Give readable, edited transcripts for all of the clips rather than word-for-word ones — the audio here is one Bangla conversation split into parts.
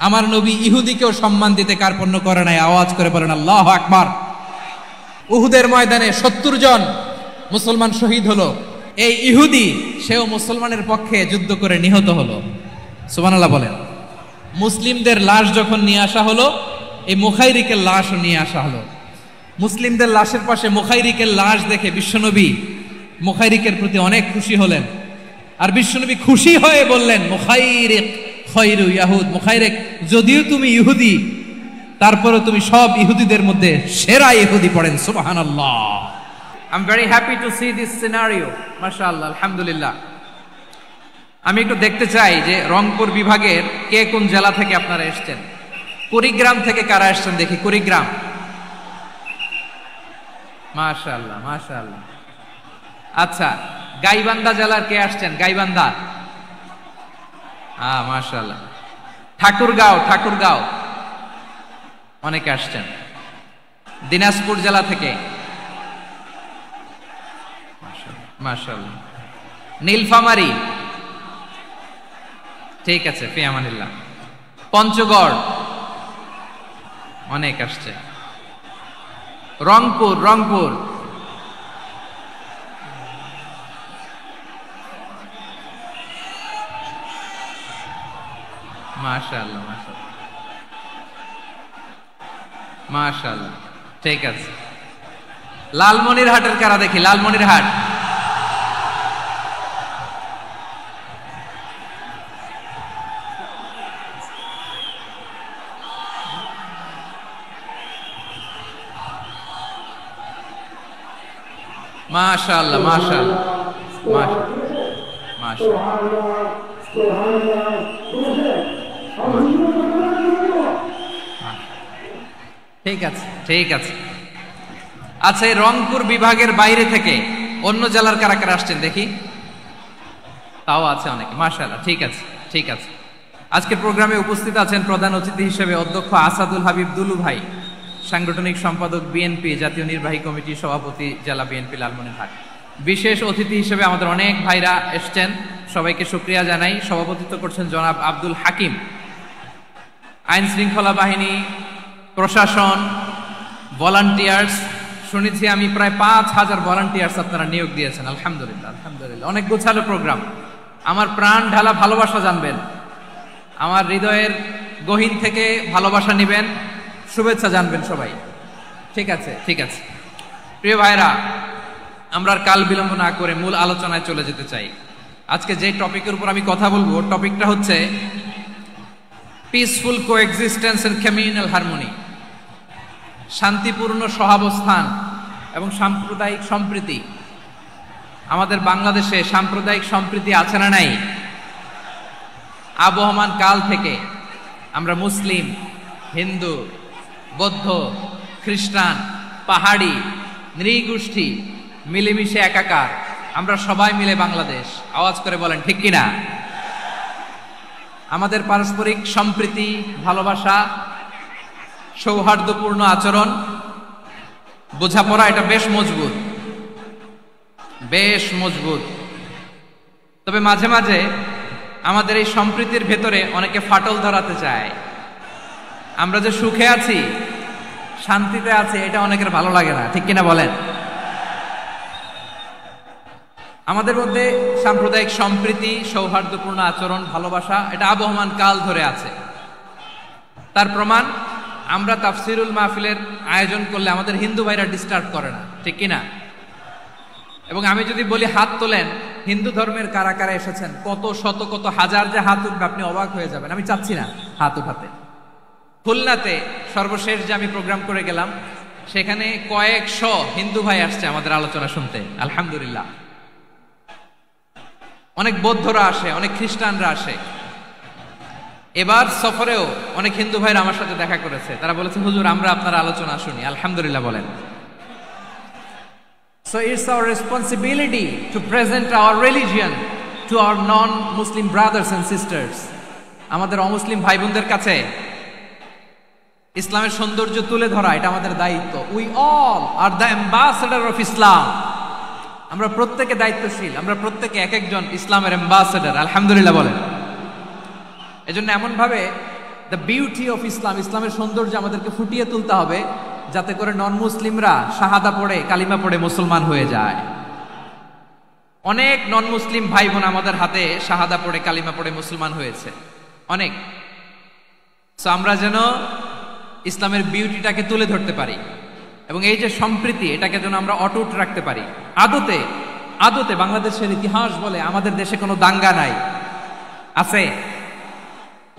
আমার নবী ইহুদিকেও সম্মান দিতে কার্পণ্য করে নাই। আওয়াজ করে বলেন আল্লাহু আকবার। উহুদের ময়দানে 70 জন মুসলমান শহীদ হলো। এই ইহুদি সেও মুসলমানের পক্ষে যুদ্ধ করে নিহত হলো। সুবহানাল্লাহ বলেন। মুসলিমদের লাশ যখন নিয়ে আসা হলো, এই মুখাইরিকের লাশও নিয়ে আসা হলো। মুসলিমদের লাশের পাশে মুখাইরিকের লাশ দেখে বিশ্বনবী মুখাইরিকের প্রতি অনেক খুশি হলেন। আর বিশ্বনবী খুশি হয়ে বললেন, মুখাইরিক খায়রু ইয়াহুদ, মুখাইরিক যদিও তুমি ইহুদি, তারপরে তুমি সব ইহুদিদের মধ্যে সেরা ইহুদি। পড়েন সুবহানাল্লাহ। I am very happy to C this scenario. মাশাআল্লাহ, আলহামদুলিল্লাহ। আমি একটু দেখতে চাই যে রংপুর বিভাগের কে কোন জেলা থেকে আপনারা এসেছেন। কুড়িগ্রাম থেকে কারা এসেছেন দেখি? কুড়িগ্রাম, মাশাআল্লাহ মাশাআল্লাহ। আচ্ছা, গাইবান্ধা জেলার কে আসছেন? গাইবান্ধা, মাশাআল্লাহ। ঠাকুরগাঁও, ঠাকুরগাঁও অনেকে আসছেন। দিনাজপুর জেলা থেকে, মাশাআল্লাহ। নীলফামারী, ঠিক আছে, ফি আমানিল্লাহ। পঞ্চগড় অনেক আসছে। রংপুর, রংপুর, মাশাআল্লাহ মাশাআল্লাহ মাশাআল্লাহ, ঠিক আছে। লালমনিরহাটের কারা দেখি? লালমনিরহাট, মাশাআল্লাহ মাশাআল্লাহ মাশাআল্লাহ। ঠিক আছে, ঠিক আছে। আচ্ছা, এই রংপুর বিভাগের বাইরে থেকে অন্য জেলার কারা কারা আসছেন দেখি? তাও আছে অনেকে, মাশাআল্লাহ, ঠিক আছে, ঠিক আছে। আজকের প্রোগ্রামে উপস্থিত আছেন প্রধান অতিথি হিসেবে অধ্যক্ষ আসাদুল হাবিব দুলু ভাই, সাংগঠনিক সম্পাদক বিএনপি, জাতীয় নির্বাহী কমিটির সভাপতি, জেলা বিএনপি লালমনিরহাট। বিশেষ অতিথি হিসেবে আমাদের অনেক ভাইরা এসছেন, সবাইকে শুকরিয়া জানাই। সভাপতিত্ব করছেন জনাব আব্দুল হাকিম। আইন শৃঙ্খলা বাহিনী, প্রশাসন, ভলান্টিয়ার্স, শুনেছি আমি প্রায় 5000 ভলান্টিয়ার্স আপনারা নিয়োগ দিয়েছেন। আলহামদুলিল্লাহ, আলহামদুলিল্লাহ। অনেক গোছালো প্রোগ্রাম। আমার প্রাণ ঢালা ভালোবাসা জানবেন, আমার হৃদয়ের গহীন থেকে ভালোবাসা নিবেন, শুভেচ্ছা জানবেন সবাই। ঠিক আছে, ঠিক আছে। প্রিয় ভাইরা, আমরা আর কাল বিলম্ব না করে মূল আলোচনায় চলে যেতে চাই। আজকে যে টপিকের উপর আমি কথা বলবো, টপিকটা হচ্ছে peaceful coexistence and communal harmony, শান্তিপূর্ণ সহাবস্থান এবং সাম্প্রদায়িক সম্প্রীতি। আমাদের বাংলাদেশে সাম্প্রদায়িক সম্প্রীতি আছে না নাই? আবহমান কাল থেকে আমরা মুসলিম, হিন্দু, বৌদ্ধ, খ্রিস্টান, পাহাড়ি, নৃগোষ্ঠী মিলেমিশে একাকার, আমরা সবাই মিলে বাংলাদেশ। আওয়াজ করে বলেন ঠিক কিনা? আমাদের পারস্পরিক সম্প্রীতি, ভালোবাসা, সৌহার্দ্যপূর্ণ আচরণ, বোঝাপড়া, এটা বেশ মজবুত, বেশ মজবুত। তবে মাঝে মাঝে আমাদের এই সম্প্রীতির ভেতরে অনেকে ফাটল ধরাতে চায়। আমরা যে সুখে আছি, শান্তিতে আছি, এটা অনেকের ভালো লাগে না, ঠিক কিনা বলেন? আমাদের মধ্যে সাম্প্রদায়িক সম্প্রীতি, সৌহার্দ্যপূর্ণ আচরণ, ভালোবাসা, এটা আবহমান কাল ধরে আছে। তার প্রমাণ, আমরা তাফসিরুল মাহফিলের আয়োজন করলে আমাদের হিন্দু ভাইরা ডিস্টার্ব করে না, ঠিক কিনা? এবং আমি যদি বলি হাত তোলেন, হিন্দু ধর্মের কারা কারা এসেছেন, কত শত কত হাজার যে হাত উঠবে, আপনি অবাক হয়ে যাবেন। আমি চাচ্ছি না হাত উঠাতে। খুলনাতে সর্বশেষ যে আমি প্রোগ্রাম করে গেলাম, সেখানে কয়েকশো হিন্দু ভাই আসছে আমাদের আলোচনা শুনতে, আলহামদুলিল্লাহ। অনেক বৌদ্ধরা আসে, অনেক খ্রিস্টানরা আসে। এবার সফরেও অনেক হিন্দু ভাইরা আমার সাথে দেখা করেছে। তারা বলেছে, হুজুর আমরা আপনার আলোচনা শুনি। আলহামদুলিল্লাহ বলেন। So it's our responsibility to present our religion to our non-Muslim brothers and sisters. আমাদের অমুসলিম ভাই বোনদের কাছে ইসলামের সৌন্দর্য তুলে ধরা, এটা আমাদের দায়িত্ব। We all are the ambassador of Islam. আমরা প্রত্যেকে দায়িত্বশীল, আমরা প্রত্যেকে এক একজন ইসলামের অ্যাম্বাসেডর। আলহামদুলিল্লাহ বলেন। এজন্য এমন ভাবে দ্য বিউটি অফ ইসলাম, ইসলামের সৌন্দর্য আমাদেরকে ফুটিয়ে তুলতে হবে, যাতে করে নন মুসলিমরা শাহাদা পড়ে, কালিমা পড়ে মুসলমান হয়ে যায়। অনেক নন মুসলিম ভাই বোন আমাদের হাতে শাহাদা পড়ে, কালিমা পড়ে মুসলমান হয়েছে অনেক। সো আমরা যেন ইসলামের বিউটিটাকে তুলে ধরতে পারি, এবং এই যে সম্প্রীতি, এটাকে যেন আমরা অটুট রাখতে পারি। আদতে আদতে বাংলাদেশের ইতিহাস বলে আমাদের দেশে কোনো দাঙ্গা নাই, আছে?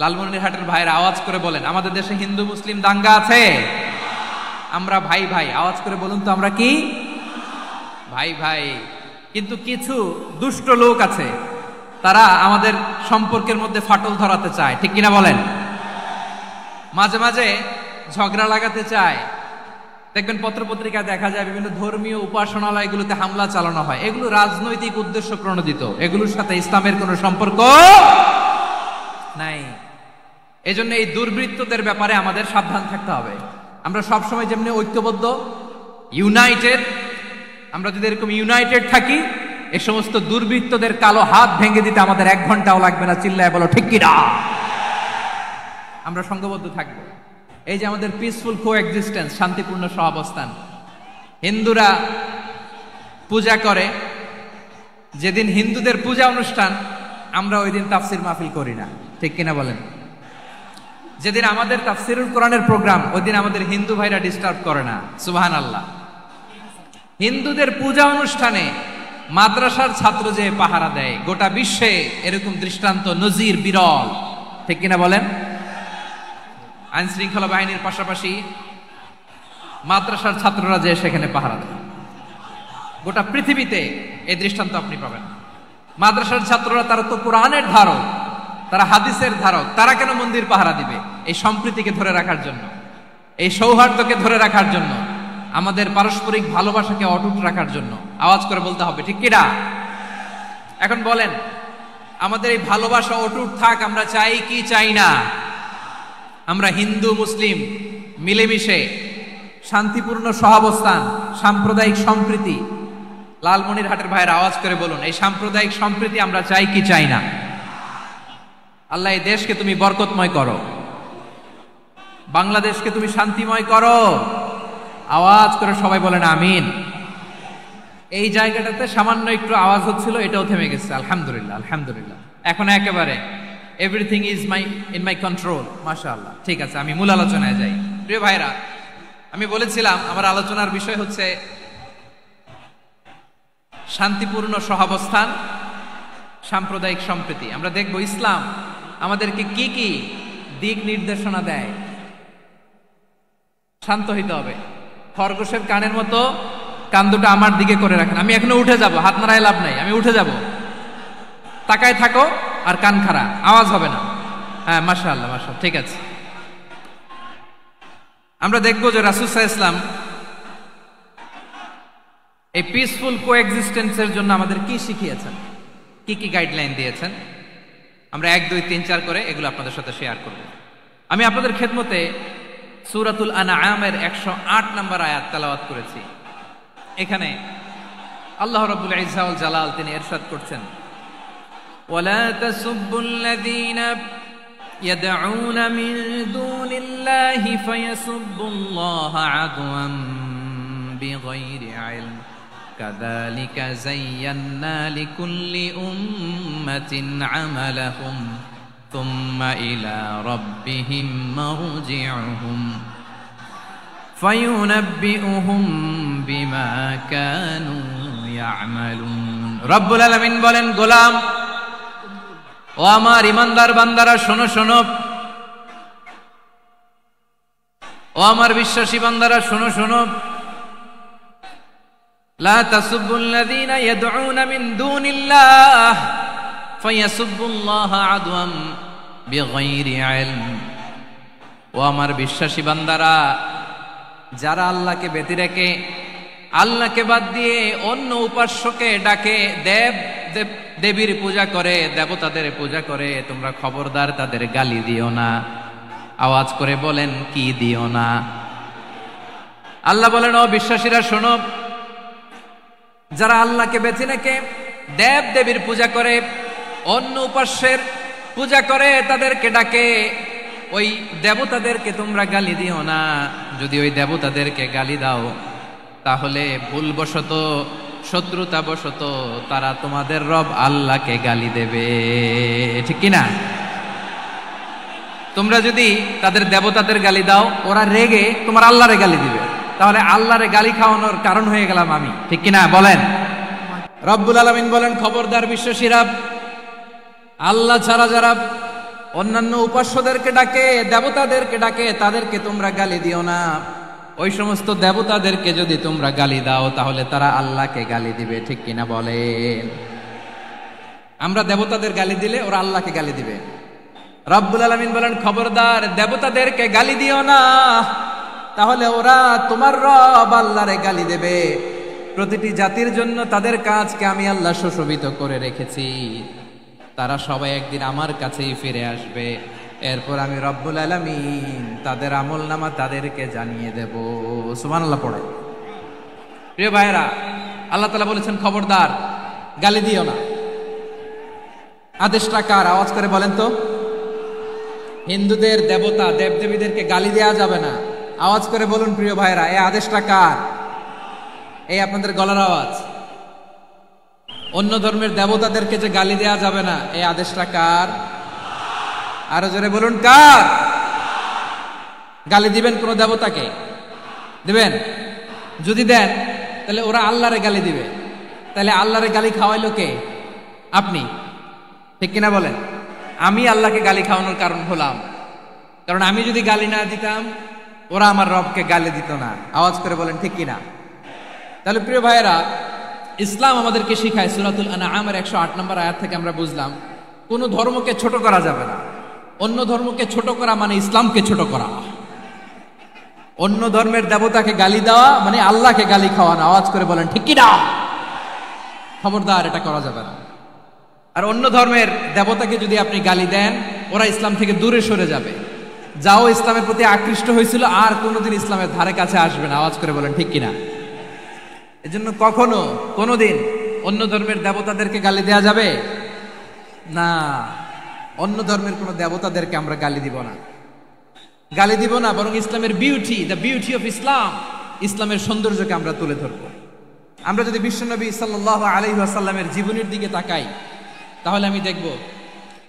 লালমনিরহাটের ভাইরা আওয়াজ করে বলেন, আমাদের দেশে হিন্দু মুসলিম দাঙ্গা আছে? আমরা ভাই ভাই, আওয়াজ করে বলুন তো, আমরা কি ভাই ভাই? কিন্তু কিছু দুষ্ট লোক আছে, তারা আমাদের সম্পর্কের মধ্যে ফাটল ধরাতে চায়, ঠিক কিনা বলেন? মাঝে মাঝে ঝগড়া লাগাতে চায়। দেখবেন পত্রপত্রিকায় দেখা যায় বিভিন্ন ধর্মীয় উপাসনালয়গুলোতে হামলা চালানো হয়। এগুলো রাজনৈতিক উদ্দেশ্য প্রণোদিত, এগুলোর সাথে ইসলামের কোনো সম্পর্ক নাই। এজন্য এই দুর্বৃত্তদের ব্যাপারে আমাদের সাবধান থাকতে হবে। আমরা সবসময় যেমনি ঐক্যবদ্ধ, ইউনাইটেড, আমরা যদি এরকম ইউনাইটেড থাকি, এই সমস্ত দুর্বৃত্তদের কালো হাত ভেঙে দিতে আমাদের 1 ঘন্টাও লাগবে না। চিল্লায় বলো ঠিক কিনা? আমরা সংঘবদ্ধ থাকবো। এই যে আমাদের পিসফুল কোএক্সিস্টেন্স, শান্তিপূর্ণ সহাবস্থান। হিন্দুরা পূজা করে, যেদিন হিন্দুদের পূজা অনুষ্ঠান, আমরা ওই দিন তাফসির মাহফিল করি না, ঠিক কিনা বলেন? যেদিন আমাদের তাফসিরুল কোরআনের প্রোগ্রাম, ওই দিন আমাদের হিন্দু ভাইরা ডিস্টার্ব করে না। সুবহানাল্লাহ। হিন্দুদের পূজা অনুষ্ঠানে মাদ্রাসার ছাত্র যে পাহারা দেয়, গোটা বিশ্বে এরকম দৃষ্টান্ত নজির বিরল, ঠিক কিনা বলেন? আইন শৃঙ্খলা বাহিনীর পাশাপাশি মাদ্রাসার ছাত্ররা যে সেখানে পাহারা দেয়, গোটা পৃথিবীতে এই দৃষ্টান্ত আপনি পাবেন। মাদ্রাসার ছাত্ররা, তারা তো কোরআনের ধারক, তারা হাদিসের ধারক, তারা কেন মন্দির পাহারা দিবে? এই সম্প্রীতিকে ধরে রাখার জন্য, এই সৌহার্দ্যকে ধরে রাখার জন্য, আমাদের পারস্পরিক ভালোবাসাকে অটুট রাখার জন্য। আওয়াজ করে বলতে হবে, ঠিক কিনা? এখন বলেন, আমাদের এই ভালোবাসা অটুট থাক, আমরা চাই কি চাই না? আমরা হিন্দু মুসলিম মিলেমিশে শান্তিপূর্ণ সহাবস্থান, সাম্প্রদায়িক সম্প্রীতি। লালমনিরহাটের ভাইয়ের আওয়াজ করে বলুন, এই সাম্প্রদায়িক সম্প্রীতি আমরা চাই কি চাই না? আল্লাহ এই দেশকে তুমি বরকতময় করো, বাংলাদেশকে তুমি শান্তিময় করো। আওয়াজ করে সবাই বলেন আমিন। এই জায়গাটাতে সামান্য একটু আওয়াজ হচ্ছিল, এটাও থেমে গেছে। আলহামদুলিল্লাহ, আলহামদুলিল্লাহ। এখন একেবারে everything is in my control. মাশাআল্লাহ। ঠিক আছে, আমি মূল আলোচনায় যাই। প্রিয় ভাইরা, আমি বলেছিলাম আমার আলোচনার বিষয় হচ্ছে শান্তিপূর্ণ সহাবস্থান, সাম্প্রদায়িক সম্প্রীতি। আমরা দেখব ইসলাম আমাদেরকে কি কি দিক নির্দেশনা দেয়। শান্ত হইতে হবে। খরগোশের কানের মতো কান দুটো আমার দিকে করে রাখেন। আমি এখনো উঠে যাব, হাত নাড়ায় লাভ নাই, আমি উঠে যাব। তাকায় থাকো আর কান খাড়া, আওয়াজ হবে না। হ্যাঁ, মাশাআল্লাহ, মাশাআল্লাহ, ঠিক আছে। আমরা দেখবো যে রাসূল সাল্লাল্লাহু আলাইহি ওয়াসাল্লাম এই পিসফুল কোএক্সিস্টেন্সের জন্য আমাদের কি শিখিয়েছেন, কি কি গাইডলাইন দিয়েছেন। আমরা 1, 2, 3, 4 করে এগুলো আপনাদের সাথে শেয়ার করব। আমি আপনাদের খেদমতে সূরাতুল আনআমের 108 নম্বর আয়াত তেলাওয়াত করেছি। এখানে আল্লাহ রাব্বুল ইজ্জা ওয়াল জালাল তিনি ইরশাদ করছেন, ওয়ালা তাসুব্বুল্লাযীনা ইয়াদউনা মিন দুনিল্লাহি ফায়াসুব্বুল্লাহা আদওয়ান বিগাইরি ইলম কাযালিকা যায়্যান্না লিকুল্লি উম্মাতিন আমালাহুম থুম্মা ইলা রাব্বিহিম মারজিউহুম ফায়ুনাব্বিউহুম বিমা কানু ইয়ামালুন। রব্বুল আলামিন বলেন, গোলাম ও আমার ইমানদার বান্দারা, শোনো শোনো, ও আমার বিশ্বাসী বান্দারা, শোনো শোনো। লা তাসুব্বুল্লাযীনা ইয়াদউনা মিন দুনিল্লাহ ফায়াসুব্বুল্লাহা আদওয়াম বিগাইরি ইলম। ও আমার বিশ্বাসী বান্দারা, যারা আল্লাহকে ব্যতি রেখে, আল্লাহকে বাদ দিয়ে অন্য উপাস্যকে ডাকে, দেবীর পূজা করে, দেবতাদের পূজা করে, তোমরা খবরদার তাদের গালি দিও না। আওয়াজ করে বলেন, কি দিও না? আল্লাহ বলেন, ও বিশ্বাসীরা শোনো, যারা আল্লাহকে বেছে রেখে দেব দেবীর পূজা করে, অন্য উপাস্যের পূজা করে, তাদেরকে ডাকে, ওই দেবতাদেরকে তোমরা গালি দিও না। যদি ওই দেবতাদেরকে গালি দাও তাহলে ভুলবশত, শত্রুতাবশত তারা তোমাদের রব আল্লাহকে গালি দেবে, ঠিক কিনা? তোমরা যদি তাদের দেবতাদের গালি দাও, ওরা রেগে তোমার আল্লাহরে গালি দিবে, তাহলে আল্লাহরে গালি খাওয়ানোর কারণ হয়ে গেলাম আমি, ঠিক কিনা বলেন? রব্বুল আলামিন বলেন, খবরদার বিশ্বাসীরা, আল্লাহ ছাড়া যারা অন্যান্য উপাস্যদেরকে ডাকে, দেবতাদেরকে ডাকে, তাদেরকে তোমরা গালি দিও না। ওই সমস্ত দেবতাদেরকে যদি তোমরা গালি দাও তাহলে তারা আল্লাহকে গালি দিবে, ঠিক কিনা বলেন? আমরা দেবতাদের গালি দিলে ওরা আল্লাহকে গালি দিবে। রব্বুল আলামিন বলেন, খবরদার দেবতাদেরকে গালি দিও না, তাহলে ওরা তোমার রব আল্লাহরে গালি দেবে। প্রতিটি জাতির জন্য তাদের কাজকে আমি আল্লাহ সুশোভিত করে রেখেছি, তারা সবাই একদিন আমার কাছেই ফিরে আসবে। এরপর আমি রব্বুল আলামিন তাদের আমলনামা তাদেরকে জানিয়ে দেব। সুবহানাল্লাহ পড়ে। প্রিয় ভাইরা, আল্লাহ তাআলা বলেছেন খবরদার গালি দিও না। আদেশটা কার? আওয়াজ করে বলেন তো। হিন্দুদের দেবতা দেবদেবীদেরকে গালি দেওয়া যাবে না। আওয়াজ করে বলুন প্রিয় ভাইরা, এই আদেশটা কার? এই আপনাদের গলার আওয়াজ। অন্য ধর্মের দেবতাদেরকে যে গালি দেওয়া যাবে না, এই আদেশটা কার? আরো জোরে বলুন, কার? গালি দিবেন কোন দেবতাকে? দিবেন? যদি দেন তাহলে ওরা আল্লাহরে গালি দিবে, তাহলে আল্লাহরে গালি খাওয়াইলো কে? আপনি, ঠিক কিনা বলেন? আমি আল্লাহকে গালি খাওয়ানোর কারণ হলাম, কারণ আমি যদি গালি না দিতাম ওরা আমার রবকে গালি দিত না। আওয়াজ করে বলেন ঠিক কিনা? তাহলে প্রিয় ভাইয়েরা, ইসলাম আমাদেরকে শিখায়, সূরাতুল আনআমের 108 নম্বর আয়াত থেকে আমরা বুঝলাম কোন ধর্মকে ছোট করা যাবে না। অন্য ধর্মকে ছোট করা মানে ইসলামকে ছোট করা। অন্য ধর্মের দেবতাকে গালি দেওয়া মানে আল্লাহকে গালি খাওয়ানো। আওয়াজ করে বলেন ঠিক কিনা? খবরদার, এটা করা যাবে না। আর অন্য ধর্মের দেবতাকে যদি আপনি গালি দেন, ওরা ইসলাম থেকে দূরে সরে যাবে। যাও ইসলামের প্রতি আকৃষ্ট হয়েছিল আর কোনোদিন ইসলামের ধারে কাছে আসবে না। আওয়াজ করে বলেন ঠিক কিনা? এজন্য কখনো কোনোদিন অন্য ধর্মের দেবতাদেরকে গালি দেয়া যাবে না। অন্য ধর্মের কোন দেবতাদেরকে আমরা গালি দিব না, গালি দিব না, বরং ইসলামের beauty, the beauty of Islam, ইসলামের সৌন্দর্যকে আমরা তুলে ধরব। আমরা যদি বিশ্বনবী সাল্লাল্লাহু আলাইহি ওয়াসাল্লামের জীবনের দিকে তাকাই, তাহলে আমি দেখব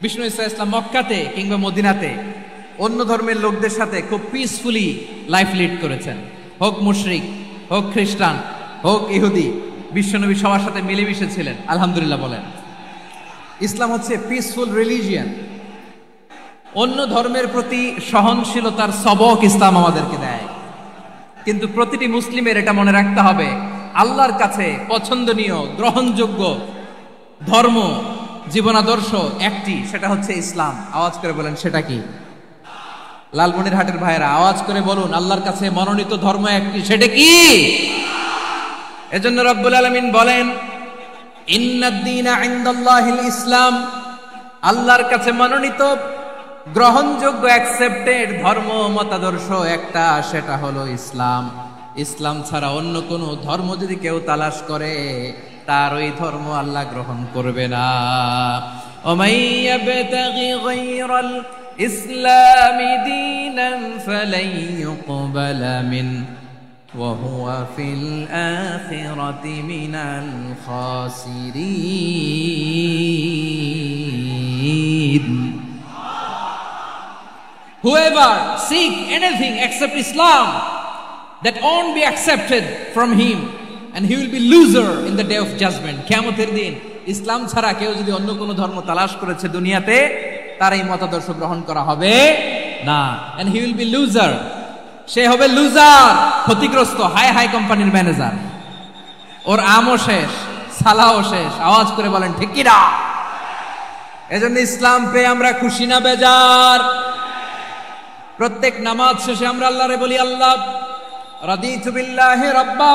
বিষ্ণু ইসলাম মক্কাতে কিংবা মদিনাতে অন্য ধর্মের লোকদের সাথে খুব পিসফুলি লাইফ লিড করেছেন। হোক মুশরিক, হোক খ্রিস্টান, হোক ইহুদি, বিশ্বনবী সবার সাথে মিলেমিশে ছিলেন। আলহামদুলিল্লাহ বলেন। ইসলাম হচ্ছে পিসফুল রিলিজিয়ান। অন্য ধর্মের প্রতি সহনশীলতার সবক ইসলাম আমাদেরকে দেয়। কিন্তু প্রতিটি মুসলিমের এটা মনে রাখতে হবে, আল্লাহর কাছে পছন্দনীয় গ্রহণযোগ্য ধর্ম, জীবনাদর্শ একটি, সেটা হচ্ছে ইসলাম। আওয়াজ করে বলেন সেটা কি? লালমনিরহাটের ভাইয়েরা আওয়াজ করে বলুন, আল্লাহর কাছে মনোনীত ধর্ম একটি, সেটা কি? এজন্য রব্বুল আলামিন বলেন, ইন্নাদ-দীনা ইনদাল্লাহিল ইসলাম, আল্লাহর কাছে মনোনীত গ্রহণযোগ্য অ্যাকসেপ্টেড ধর্ম মতাদর্শ একটা, সেটা হলো ইসলাম। ইসলাম ছাড়া অন্য কোন ধর্ম যদি কেউ তালাশ করে, তার ওই ধর্ম আল্লাহ গ্রহণ করবে না। ওমাই ইয়াবতাগি গায়রাল ইসলামি দীনান ফালাই ইউকবালা মিন ওয়া হুয়া ফিল আখিরাতি মিনাল খাসিরিন। Whoever seek anything except Islam, that won't be accepted from him, and he will be loser in the day of judgment. কিয়ামতের দিন ইসলাম ছাড়া কেউ যদি অন্য কোনো ধর্ম তালাশ করেছে দুনিয়াতে, তার এই মতাদর্শ গ্রহণ করা হবে না, and he will be loser, সে হবে লুজার, ক্ষতিগ্রস্ত, হাই হাই কোম্পানির ম্যানেজার। ওর আমও শেষ, সালাও শেষ। আওয়াজ করে বলেন ঠিক কি না? এজন্য ইসলাম পেয়ে আমরা খুশি না বেজার? প্রত্যেক নামাজ শেষে আমরা আল্লাহরে বলি, আল্লাহ রাদিতু বিল্লাহি রাব্বা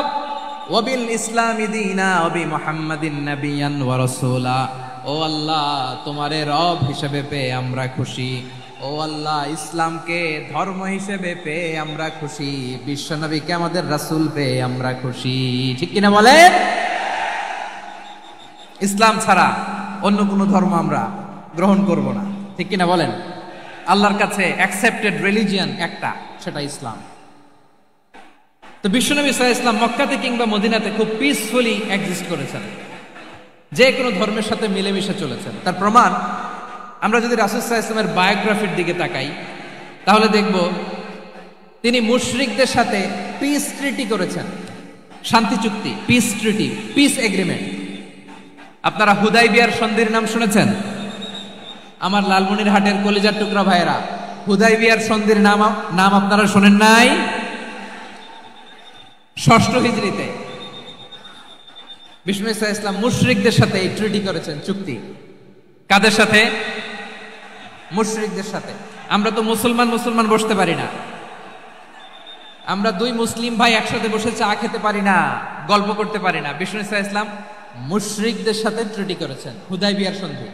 ওয়া বিল ইসলামি দীনা ওয়া বি মুহাম্মাদিন নাবিয়ান ওয়া রাসূলা। ও আল্লাহ, তোমারে রব হিসেবে পেয়ে আমরা খুশি। ও আল্লাহ, ইসলামকে ধর্ম হিসেবে পেয়ে আমরা খুশি। বিশ্বনবীকে আমাদের রাসূল পেয়ে আমরা খুশি। ঠিক কিনা বলেন? ইসলাম ছাড়া অন্য কোনো ধর্ম আমরা গ্রহণ করব না। ঠিক কিনা বলেন? আল্লাহর কাছে অ্যাকসেপ্টেড রিলিজিয়ন একটা, সেটা ইসলাম। তো বিশ্বনবী সাল্লাল্লাহু আলাইহি ওয়াসাল্লাম মক্কাতে কিংবা মদিনাতে খুব পিসফুলি এক্সিস্ট করেছেন, যে কোনো ধর্মের সাথে মিলেমিশে চলেছেন। তার প্রমাণ আমরা যদি রাসূল সাল্লাল্লাহু আলাইহি ওয়াসাল্লামের বায়োগ্রাফির দিকে তাকাই, তাহলে দেখব তিনি মুশরিকদের সাথে পিস ট্রিটি করেছেন, শান্তি চুক্তি, পিস ট্রিটি, পিস এগ্রিমেন্ট। আপনারা হুদাইবিয়ার সন্ধির নাম শুনেছেন? আমার লালমনিরহাটের কলিজার টুকরা ভাইয়েরা, হুদাইবিয়ার সন্ধির নাম আপনারা শোনেন নাই? ষষ্ঠ হিজরিতে বিষ্ণু ঈসা ইসলাম মুশরিকদের সাথে এই ট্রিটি করেছেন, চুক্তি। কাদের সাথে? মুশরিকদের সাথে। আমরা তো মুসলমান বসতে পারি না, আমরা দুই মুসলিম ভাই একসাথে বসে চা খেতে পারি না, গল্প করতে পারি না। বিষ্ণু ঈসা ইসলাম মুশরিকদের সাথে ট্রিটি করেছেন, হুদাইবিয়ার সন্ধি।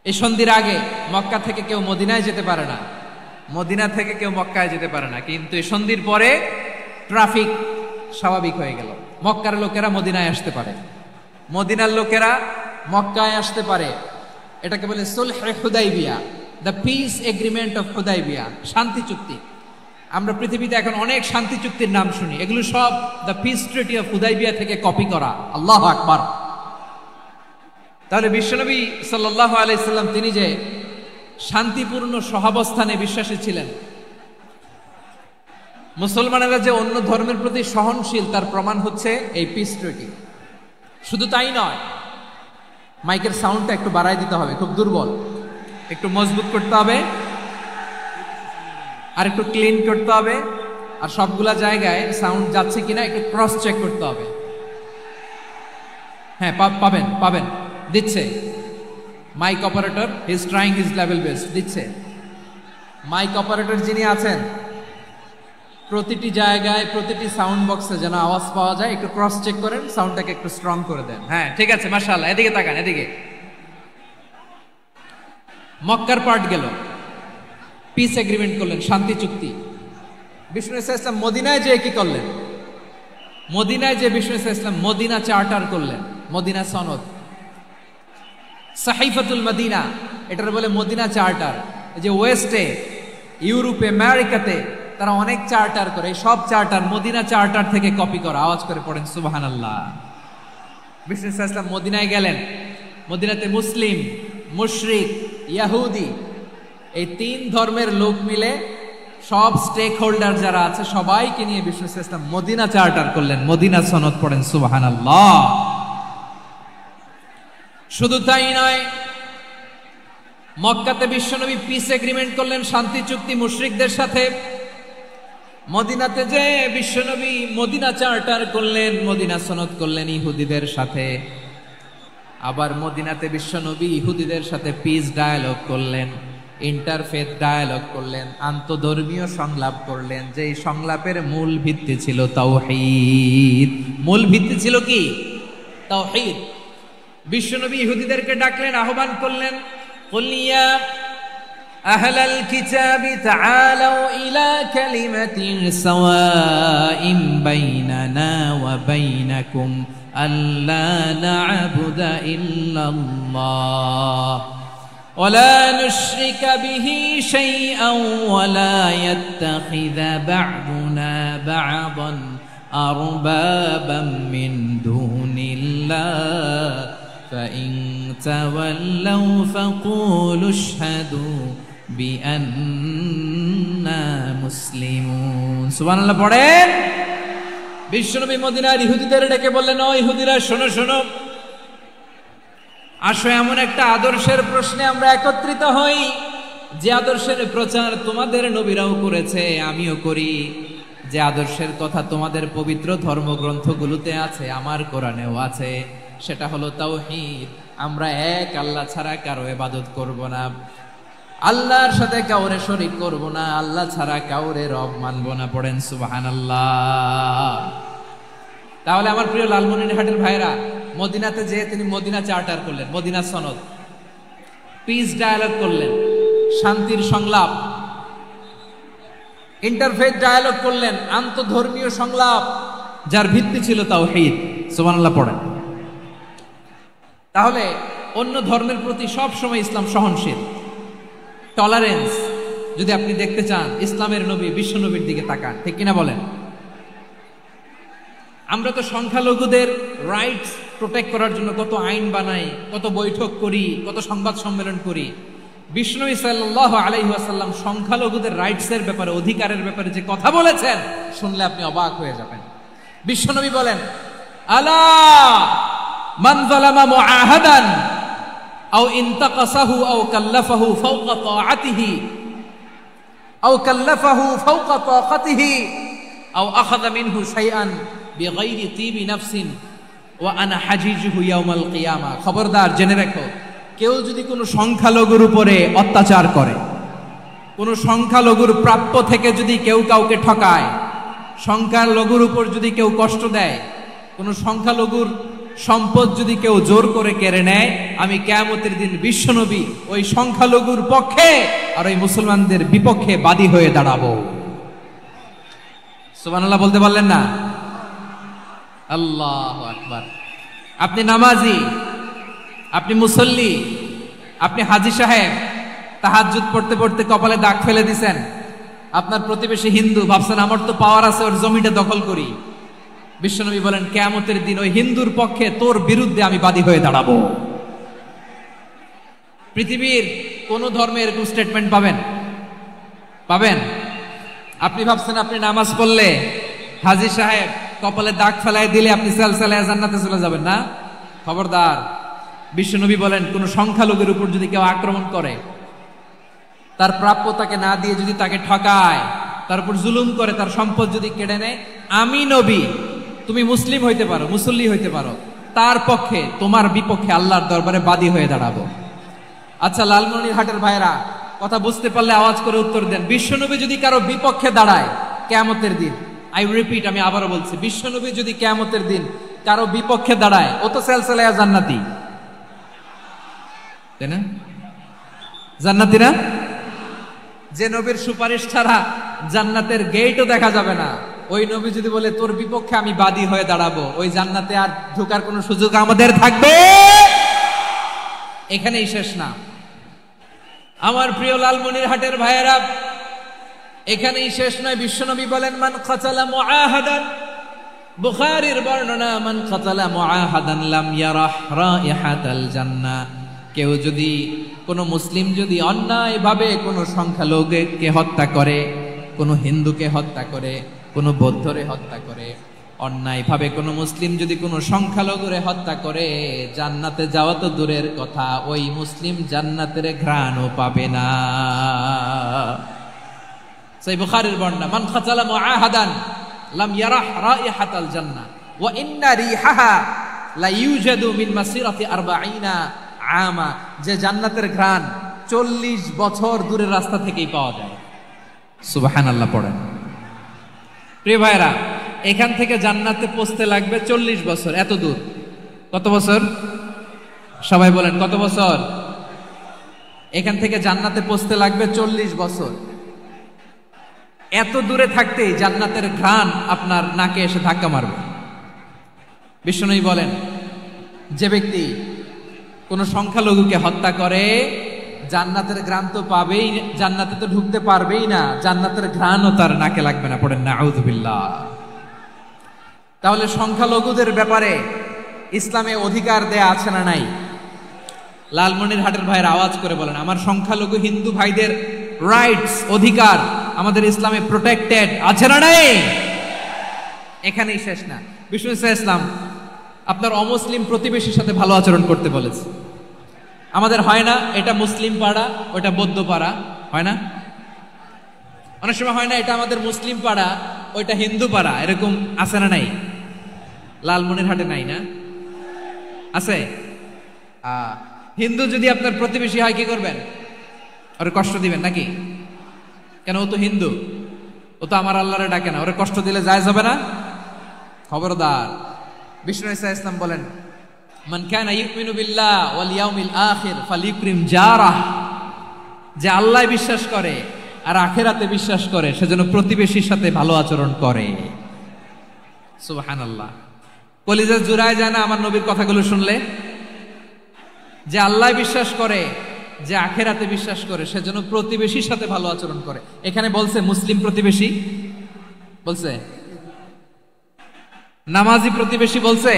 এই সন্ধির আগে মক্কা থেকে কেউ মদিনায় যেতে পারে না, মদিনা থেকে কেউ মক্কায় যেতে পারে না। কিন্তু এই সন্ধির পরে ট্রাফিক স্বাভাবিক হয়ে গেল, মক্কার লোকেরা মদিনায় আসতে পারে, মদিনার লোকেরা মক্কায় আসতে পারে। এটাকে বলে সুলহে হুদাইবিয়া, the peace agreement of Hudaibiya, শান্তি চুক্তি। আমরা পৃথিবীতে এখন অনেক শান্তি চুক্তির নাম শুনি, এগুলো সব the piece treaty of Hudaibiya থেকে কপি করা। আল্লাহু আকবার। তাহলে বিশ্বনবী সাল্লাল্লাহু আলাইহি সাল্লাম তিনি যে শান্তিপূর্ণ সহাবস্থানে বিশ্বাসী ছিলেন, মুসলমানেরা যে অন্য ধর্মের প্রতি সহনশীল, তার প্রমাণ হচ্ছে এই পিস ট্রিটি। শুধু তাই নয়, মাইকের সাউন্ডটা একটু বাড়াই দিতে হবে, খুব দুর্বল, একটু মজবুত করতে হবে, আর একটু ক্লিন করতে হবে, আর সবগুলা জায়গায় সাউন্ড যাচ্ছে কিনা একটু ক্রস চেক করতে হবে। হ্যাঁ, পাবেন দিচ্ছে mic operator, he is trying his level best, দিচ্ছে। মাইক অপারেটর যিনি আছেন, প্রতিটি জায়গায় প্রতিটি সাউন্ড বক্সে যেন আওয়াজ পাওয়া যায়, একটু ক্রস চেক করেন, সাউন্ডটাকে একটু স্ট্রং করে দেন। হ্যাঁ, ঠিক আছে, মাশাআল্লাহ। এদিকে তাকান, এদিকে। মক্কার পার্ট গেল, পিস এগ্রিমেন্ট করলেন, শান্তি চুক্তি। বিষ্ণু ঈসা ইসলাম মদিনায় যে কি করলেন? মদিনায় যে বিষ্ণু ঈসা ইসলাম মদিনা চার্টার করলেন, মদিনা সনদ, সাহিফাতুল মদিনা, এটার বলে মদিনা চার্টার। যে ওয়েস্টে, ইউরোপে, আমেরিকাতে তারা অনেক চার্টার করে, সব চার্টার মদিনা চার্টার থেকে কপি করা। আওয়াজ করে পড়েন সুবহানাল্লাহ। বিষ্ণু ঈসা ইসলাম মদিনায় গেলেন, মদিনাতে মুসলিম, মুশরিক, ইহুদি, এই তিন ধর্মের লোক মিলে সব স্টেক হোল্ডার যারা আছে সবাইকে নিয়ে বিষ্ণু ঈসা ইসলাম মদিনা চার্টার করলেন, মদিনা সনদ। পড়েন সুবহানাল্লাহ। শুধু তাই নয়, মক্কাতে বিশ্বনবী পিস এগ্রিমেন্ট করলেন, শান্তি চুক্তি মুশরিকদের সাথে। মদিনাতে যে বিশ্বনবী মদিনা চার্টার করলেন, মদিনা সনদ করলেন ইহুদিদের সাথে। আবার মদিনাতে বিশ্বনবী ইহুদিদের সাথে পিস ডায়ালগ করলেন, ইন্টারফেথ ডায়ালগ করলেন, আন্তধর্মীয় সংলাপ করলেন। যে সংলাপের মূল ভিত্তি ছিল তাওহীদ। মূল ভিত্তি ছিল কি? তাওহীদ। বিশ্বনবী ইহুদিদেরকে ডাকলেন, আহ্বান করলেন, কুল ইয়া আহলাল কিতাবি তাআলাউ ইলা কালিমাতিন সাওয়াইন বাইনানা ওয়া বাইনাকুম আল্লা না'বুদা ইল্লাল্লাহ ওয়া লা নুশরিকা বিহি শাইআন ওয়া লা ইয়াত্তাখিযা বা'দুনা বা'দান আরবাবাম মিন দুনিল্লাহ فإن تولوا فقولوا اشهدوا بأننا مسلمون। সুবহানাল্লাহ পড়েন। বিশ্বনবী মদিনার ইহুদিদের ডেকে বললেন, ও ইহুদিরা, শোনো শোনো, আসো এমন একটা আদর্শের প্রশ্নে আমরা একত্রিত হই, যে আদর্শের প্রচার তোমাদের নবীরাও করেছে, আমিও করি। যে আদর্শের কথা তোমাদের পবিত্র ধর্মগ্রন্থগুলোতে আছে, আমার কোরআনেও আছে, সেটা হলো তাওহীদ। আমরা এক আল্লাহ ছাড়া কারো ইবাদত করব না, আল্লাহর সাথে কাউরে শরীক করব না, আল্লাহ ছাড়া কাউরে রব মানব না। পড়েন সুবহানাল্লাহ। তাহলে আমার প্রিয় লালমনিরহাটের ভাইরা, মদিনাতে যে তিনি মদিনা চার্টার করলেন, মদিনা সনদ, পিস ডায়ালগ করলেন, শান্তির সংলাপ, ইন্টারফেথ ডায়ালগ করলেন, আন্তধর্মীয় সংলাপ, যার ভিত্তি ছিল তাওহীদ। সুবহানাল্লাহ পড়েন। তাহলে অন্য ধর্মের প্রতি সব সময় ইসলাম সহনশীল। টলারেন্স যদি আপনি দেখতে চান, ইসলামের নবী বিশ্ব নবীর দিকে তাকান, ঠিক কিনা বলেন? আমরা তো সংখ্যালঘুদের রাইটস প্রোটেক্ট করার জন্য কত আইন বানাই, কত বৈঠক করি, কত সংবাদ সম্মেলন করি। বিষ্ণু সাল্লাল্লাহু আলাইহি ওয়াসাল্লাম সংখ্যালঘুদের রাইটসের ব্যাপারে, অধিকারের ব্যাপারে যে কথা বলেছেন, শুনলে আপনি অবাক হয়ে যাবেন। বিশ্বনবী বলেন, আলা মান যালামা মুআহাদান আও ইনতাকাসাহু আও কাল্লাফাহু ফাওকা তাআতিহি আও কাল্লাফাহু ফাওকা তাকাতিহি আও আখাযা মিনহু শাইআন বিগাইরি তিবি নাফসিন ওয়া আনা হাজিজুহু ইয়াউমাল কিয়ামা। খবরদার, জেনে রাখো, কেউ যদি কোনো সংখ্যালঘুর উপরে অত্যাচার করে, কোনো সংখ্যালঘুর প্রাপ্য থেকে যদি কেউ কাউকে ঠকায়, সংখ্যালঘুর উপর যদি কেউ কষ্ট দেয়, কোনো সংখ্যালঘুর সম্পদ যদি কেউ জোর করে কেড়ে নেয়, আমি কিয়ামতের দিন বিশ্বনবী ওই সংখ্যালঘুর পক্ষে আর ওই মুসলমানদের বিপক্ষে বাদী হয়ে দাঁড়াবো। সুবহানাল্লাহ বলতে পারলেন না? আল্লাহু আকবার। আপনি নামাজি, আপনি মুসল্লি, আপনি হাজী সাহেব, তাহাজ্জুদ পড়তে পড়তে কপালে দাগ ফেলে দিছেন, আপনার প্রতিবেশী হিন্দু, ভাবছেন আমার তো পাওয়ার আছে, ওর জমিটা দখল করি। বিশ্বনবী বলেন, কিয়ামতের দিন ওই হিন্দুর পক্ষে তোর বিরুদ্ধে আমি বাদী হয়ে দাঁড়াবো। পৃথিবীর কোন ধর্মে এরকম স্টেটমেন্ট পাবেন? পাবেন? আপনি ভাবছেন আপনি নামাজ পড়লে, হাজী সাহেব কপালে দাগ ফেলায় দিলে আপনি সালসালায়ে জান্নাতে চলে যাবেন না? খবরদার। বিশ্বনবী বলেন, কোন সংখ্যালঘুর উপর যদি কেউ আক্রমণ করে, তার প্রাপ্য তাকে না দিয়ে যদি তাকে ঠকায়, তার উপর জুলুম করে, তার সম্পদ যদি কেড়ে নেয়, আমি নবী, তুমি মুসলিম হইতে পারো, মুসল্লি হইতে পারো, তার পক্ষে, তোমার বিপক্ষে আল্লাহর দরবারে বাদী হয়ে দাঁড়াবো। আচ্ছা লালমনিরহাটের ভাইরা, কথা বুঝতে পারলে আওয়াজ করে উত্তর দেন। বিশ্বনবী যদি কারো বিপক্ষে দাঁড়ায় কিয়ামতের দিন, আই রিপিট, আমি আবারও বলছি, বিশ্বনবী যদি কিয়ামতের দিন কারো বিপক্ষে দাঁড়ায়, ও তো সালসালায়ে জান্নাতি, তাই না? জান্নাতি না? যে নবীর সুপারিশ ছাড়া জান্নাতের গেটও দেখা যাবে না, ওই নবী যদি বলে তোর বিপক্ষে আমি বাদী হয়ে দাঁড়াবো, ওই জান্নাতে আর ঢোকার কোনো সুযোগ আমাদের থাকবে? এখানেই শেষ না আমার প্রিয় লালমনিরহাটের ভাইয়েরা, এখানেই শেষ নয়। বিশ্বনবী বলেন, মান কাতালা মুআহাদান, বুখারীর বর্ণনা, মান কাতালা মুআহাদান লাম ইয়ারাহ রাইহাতাল জান্নাহ। কেউ যদি, কোন মুসলিম যদি অন্যায়ভাবে কোন সংখ্যালঘুকে হত্যা করে, কোন হিন্দুকে হত্যা করে, কোন বৌদ্ধরে হত্যা করে, অন্যায়ভাবে কোন মুসলিম যদি কোন সংখ্যালঘুরে হত্যা করে, জান্নাতে যাওয়া তো দূরের কথা, ওই মুসলিম জান্নাতের ঘ্রাণও পাবে না। সেই বুখারীর বর্ণনা, মান কাতালা মুআহাদান লাম ইয়ারাহ রাইহাতাল জান্নাহ ওয়া ইন্না রিহাহা লা ইউজাদু মিন মাসিরাতি 40 আমা। যে জান্নাতের ঘ্রাণ 40 বছর দূরের রাস্তা থেকেই পাওয়া যায়। সুবহানাল্লাহ পড়েন। প্রিয় ভাইরা, এখান থেকে জান্নাতে পৌঁছতে লাগবে 40 বছর। এত দূর, কত বছর? সবাই বলেন কত বছর? এখান থেকে জান্নাতে পৌঁছতে লাগবে 40 বছর। এত দূরে থাকতেই জান্নাতের ঘ্রাণ আপনার নাকে এসে ধাক্কা মারবে। বিষ্ণুই বলেন, যে ব্যক্তি কোন সংখ্যালঘুকে হত্যা করে, জান্নাতের ঘ্রাণ তো পাবেই, জান্নাতে তো ঢুকতে পারবেই না, জান্নাতের ঘ্রাণও তার নাকে লাগবে না। পড়েন না আউযুবিল্লাহ। তাহলে সংখ্যালঘুদের ব্যাপারে ইসলামে অধিকার দেয়া আছে না নাই? লালমনিরহাটের ভাইয়ের আওয়াজ করে বলেন, আমার সংখ্যালঘু হিন্দু ভাইদের রাইটস, অধিকার আমাদের ইসলামে প্রোটেক্টেড আছে না নাই? এখানেই শেষ না। বিষ্ণু ইসলাম আপনার অমুসলিম প্রতিবেশীর সাথে ভালো আচরণ করতে বলেছে। আমাদের হয় না এটা মুসলিম পাড়া, ওটা বৌদ্ধ পাড়া, হয় না? অনেক সময় হয় না এটা আমাদের মুসলিম পাড়া, ওইটা হিন্দু পাড়া, এরকম আছে না নাই? লালমনিরহাটে নাই না? আছে? হিন্দু যদি আপনার প্রতিবেশী হয় কি করবেন? ওরে কষ্ট দিবেন নাকি? কেন? ও তো হিন্দু, ও তো আমার আল্লাহরে ডাকে না, ওরে কষ্ট দিলে জায়েজ হবে না? খবরদার। বিষ্ণু ইসলাম বলেন, মান কানা ইউমিনু বিল্লাহ ওয়াল ইয়াউমিল আখির ফালিউকরিম জারাহ। যে আল্লাহ বিশ্বাস করে আর আখিরাতে বিশ্বাস করে, সেজন্য প্রতিবেশীর সাথে ভালো আচরণ করে। সুবহানাল্লাহ। কলিজা জুড়ায় যায় না আমার নবীর কথাগুলো শুনলে? যে আল্লাহ বিশ্বাস করে, যে আখেরাতে বিশ্বাস করে সে যেন প্রতিবেশীর সাথে ভালো আচরণ করে। এখানে বলছে মুসলিম প্রতিবেশী বলছে, নামাজি প্রতিবেশী বলছে,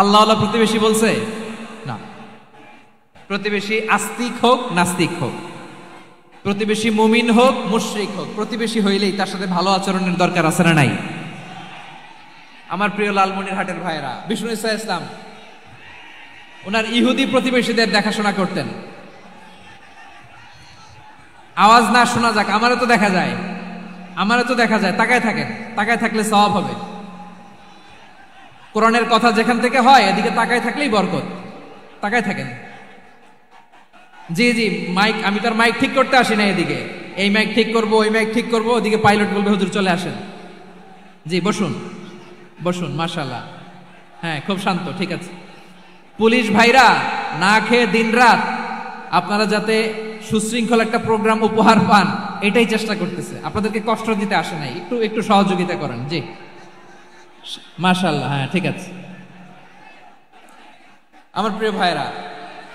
আল্লাহওয়ালা প্রতিবেশী বলছে না। প্রতিবেশী আস্তিক হোক নাস্তিক হোক, প্রতিবেশী মুমিন হোক মুশরিক হোক, প্রতিবেশী হইলেই তার সাথে ভালো আচরণের দরকার আছে না নাই? আমার প্রিয় লালমনিরহাটের ভাইয়েরা, বিষ্ণু ইসা ইসলাম ওনার ইহুদি প্রতিবেশীদের দেখাশোনা করতেন। আওয়াজ না শোনা যাক, আমারও তো দেখা যায়, আমারও তো দেখা যায়। তাকায় থাকেন, তাকায় থাকলে সওয়াব হবে। কোরআনের কথা যেখান থেকে হয় এদিকে তাকায় থাকলেই বরকত। তাকায় থাকেন। জি জি, মাইক, আমি তার মাইক ঠিক করতে আসি না এদিকে, এই মাইক ঠিক করব ওই মাইক ঠিক করব, ওদিকে পাইলট বলবে হুজুর চলে আসেন। জি বসুন বসুন, মাশাআল্লাহ। হ্যাঁ খুব শান্ত, ঠিক আছে। পুলিশ ভাইরা না খেয়ে দিনরাত আপনারা যাতে সুশৃঙ্খল একটা প্রোগ্রাম উপহার পান এটাই চেষ্টা করতেছে, আপনাদেরকে কষ্ট দিতে আসে নাই, একটু একটু সহযোগিতা করেন। জি মাশাআল্লাহ, হ্যাঁ ঠিক আছে। আমার প্রিয় ভাইরা,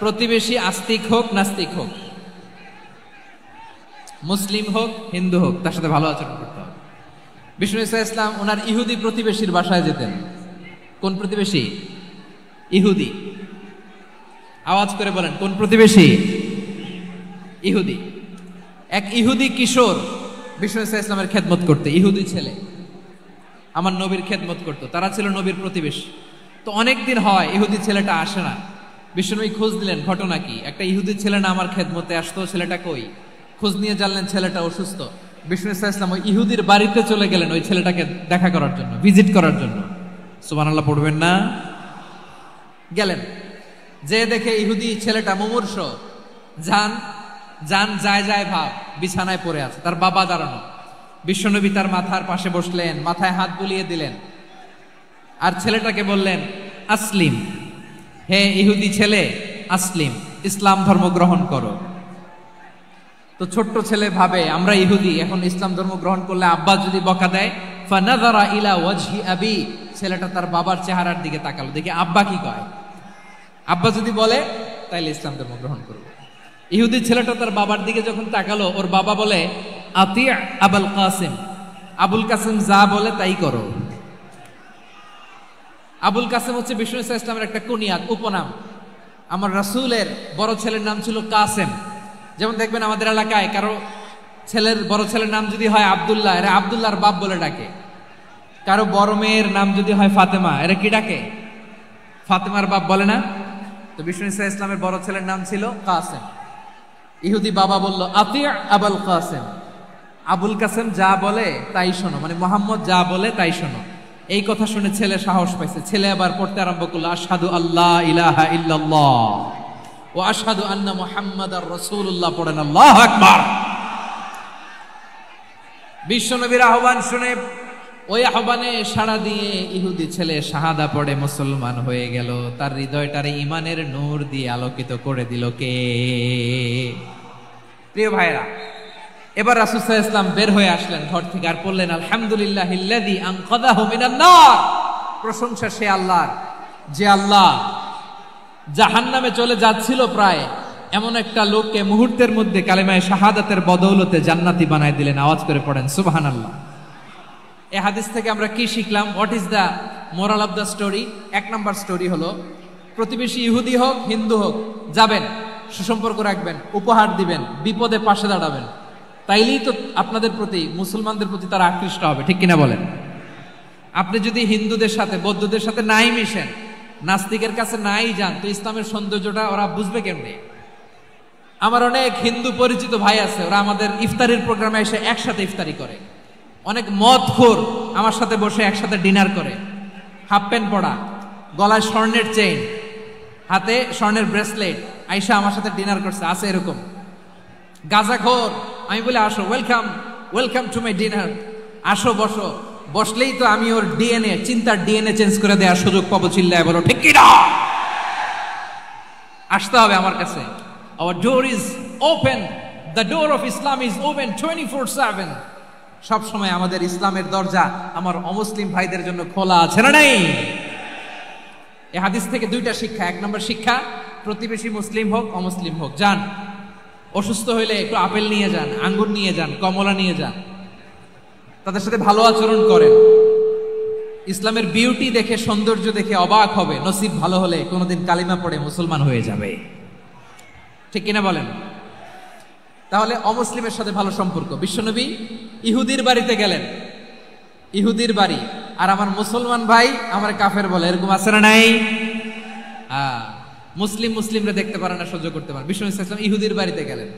প্রতিবেশী আস্তিক হোক নাস্তিক হোক, মুসলিম হোক হিন্দু হোক, তার সাথে ভালো আচরণ করতে হবে। বিষ্ণু ইসা ইসলাম ওনার ইহুদি প্রতিবেশীর বাসায় যেতেন। কোন প্রতিবেশী? ইহুদি। আওয়াজ করে বলেন, কোন প্রতিবেশী? ইহুদি। এক ইহুদি কিশোর বিষ্ণু ইসা ইসলামের খেদমত করতে, ইহুদি ছেলে আমার নবীর খেদমত করতো, তারা ছিল নবীর প্রতিবেশী। তো অনেকদিন হয় ইহুদি ছেলেটা আসে না। বিষ্ণুনবী খোঁজ দিলেন, ঘটনা কি? একটা ইহুদি ছেলে না আমার খেদমতে আসতো, ছেলেটা কই? খোঁজ নিয়ে জানলেন ছেলেটা অসুস্থ। বিষ্ণু ইসা ইসলাম ওই ইহুদির বাড়িতে চলে গেলেন ওই ছেলেটাকে দেখা করার জন্য, ভিজিট করার জন্য। সুবহানাল্লাহ পড়বেন না? গেলেন, যে দেখে ইহুদি ছেলেটা মুমূর্ষ, জান জান যায় যায় ভাব, বিছানায় পড়ে আছে, তার বাবা দাঁড়ানো। বিশ্বনবী তার মাথার পাশে বসলেন, মাথায় হাত বুলিয়ে দিলেন, আর ছেলেটাকে বললেন আসলিম, হে ইহুদি ছেলে আসলিম, ইসলাম ধর্ম গ্রহণ করো। তো ছোট্ট ছেলে ভাবে আমরা ইহুদি, এখন ইসলাম ধর্ম গ্রহণ করলে আব্বা যদি বকা দেয়, ফানাযারা ইলা ওয়াজহি আবি, ছেলেটা তার বাবার চেহারার দিকে তাকালো, দেখি আব্বা কি কয়। আব্বা যদি বলে তাইলে ইসলাম ধর্ম গ্রহণ করবে। ইহুদি ছেলেটা তার বাবার দিকে যখন তাকালো, ওর বাবা বলে আতি আবুল কাসিম, আবুল কাসিম যা বলে তাই করো। আবুল কাসিম হচ্ছে বিষ্ণু ইসা ইসলামের একটা কুনিয়াত, উপনাম। আমার রাসূলের বড় ছেলের নাম ছিল কাসেম। যেমন দেখবেন আমাদের এলাকায় কারো ছেলের বড় ছেলের নাম যদি হয় আব্দুল্লাহ, এরা আব্দুল্লাহর বাপ বলে ডাকে। কারো বড় মেয়ের নাম যদি হয় ফাতেমা, এরা কি ডাকে? ফাতেমার বাপ বলে না? তো বিষ্ণু ইসা ইসলামের বড় ছেলের নাম ছিল কাসেম। ইহুদি বাবা বলল আতি আবুল কাসেম, আবুল কাসেম যা বলে তাই শোনো, মানে মোহাম্মদ যা বলে তাই শোনো। এই কথা শুনে ছেলে সাহস পাইছে, ছেলে আবার পড়তে আরম্ভ করলো আশহাদু আল্লাহ ইলাহা ইল্লাল্লাহ ও আশহাদু আন্না মুহাম্মাদার রাসূলুল্লাহ, পড়েন আল্লাহু আকবার। বিশ্বনবীর আহ্বান শুনে ওই আহ্বানে সাড়া দিয়ে ইহুদি ছেলে শাহাদা পড়ে মুসলমান হয়ে গেল। তার হৃদয়টারে ঈমানের নূর দিয়ে আলোকিত করে দিল কে? প্রিয় ভাইরা, এবার রাসূল সাল্লাল্লাহু আলাইহি ওয়াসাল্লাম বের হয়ে আসলেন ঘর থেকে, আর বললেন আলহামদুলিল্লাহিল্লাযী আনকাযাহু মিনান নার, প্রশংসা সে আল্লাহর যে আল্লাহ জাহান্নামে চলে যাচ্ছিল প্রায় এমন একটা লোককে মুহূর্তের মধ্যে কালেমায়ে শাহাদাতের বদৌলতে জান্নাতি বানায় দিলেন। আওয়াজ করে পড়েন সুবহানাল্লাহ। এই হাদিস থেকে আমরা কি শিখলাম? What is the moral of the story? এক নাম্বার স্টোরি হলো, প্রতিবেশী ইহুদি হোক হিন্দু হোক, যাবেন, সুসম্পর্ক রাখবেন, উপহার দিবেন, বিপদে পাশে দাঁড়াবেন, তাইলেই তো আপনাদের প্রতি, মুসলমানদের প্রতি তারা আকৃষ্ট হবে, ঠিক কিনা বলেন? আপনি যদি হিন্দুদের সাথে বৌদ্ধদের সাথে নাই মিশেন, নাস্তিকের কাছে নাই যান, তো ইসলামের সৌন্দর্যটা ওরা বুঝবে কেমনে? আমার অনেক হিন্দু পরিচিত ভাই আছে, ওরা আমাদের ইফতারির প্রোগ্রামে এসে একসাথে ইফতারি করে। অনেক মদখোর আমার সাথে বসে একসাথে ডিনার করে, হাফ প্যান্ট পরা, গলায় স্বর্ণের চেইন, হাতে স্বর্ণের ব্রেসলেট, আইসা আমার সাথে ডিনার করছে, আছে এরকম। গাঁজাখোর, আমি বলি আসো, welcome welcome to my dinner, আসো বসো, বসলেই তো আমি ওর ডিএনএ, চিন্তার ডিএনএ চেঞ্জ করে দেওয়ার সুযোগ পাবো। চিল্লায় বলো ঠিক কিনা? আসতে হবে আমার কাছে। Our door is open, the door of Islam is open 24/7. সব সময় আমাদের ইসলামের দরজা আমার অমুসলিম ভাইদের জন্য খোলা আছে না নাই? এই হাদিস থেকে দুইটা শিক্ষা। এক নম্বর শিক্ষা, প্রতিবেশী মুসলিম হোক অমুসলিম হোক, যান, অসুস্থ হইলে একটু আপেল নিয়ে যান, আঙ্গুর নিয়ে যান, কমলা নিয়ে যান, তাদের সাথে ভালো আচরণ করেন। ইসলামের বিউটি দেখে, সৌন্দর্য দেখে অবাক হবে, নসিব ভালো হলে কোনোদিন কালিমা পড়ে মুসলমান হয়ে যাবে। ঠিক কিনা বলেন? তাহলে অমুসলিমের সাথে ভালো সম্পর্ক। বিশ্বনবী ইহুদির বাড়িতে গেলেন, ইহুদির বাড়ি, আর আমার মুসলমান ভাই আমার কাফের বলে, এরকম আছে না নাই? মুসলিম মুসলিমরা দেখতে পারে না, সহ্য করতে পারে। বিশ্বনবী সাল্লাল্লাহু আলাইহি ওয়াসাল্লাম ইহুদির বাড়িতে গেলেন,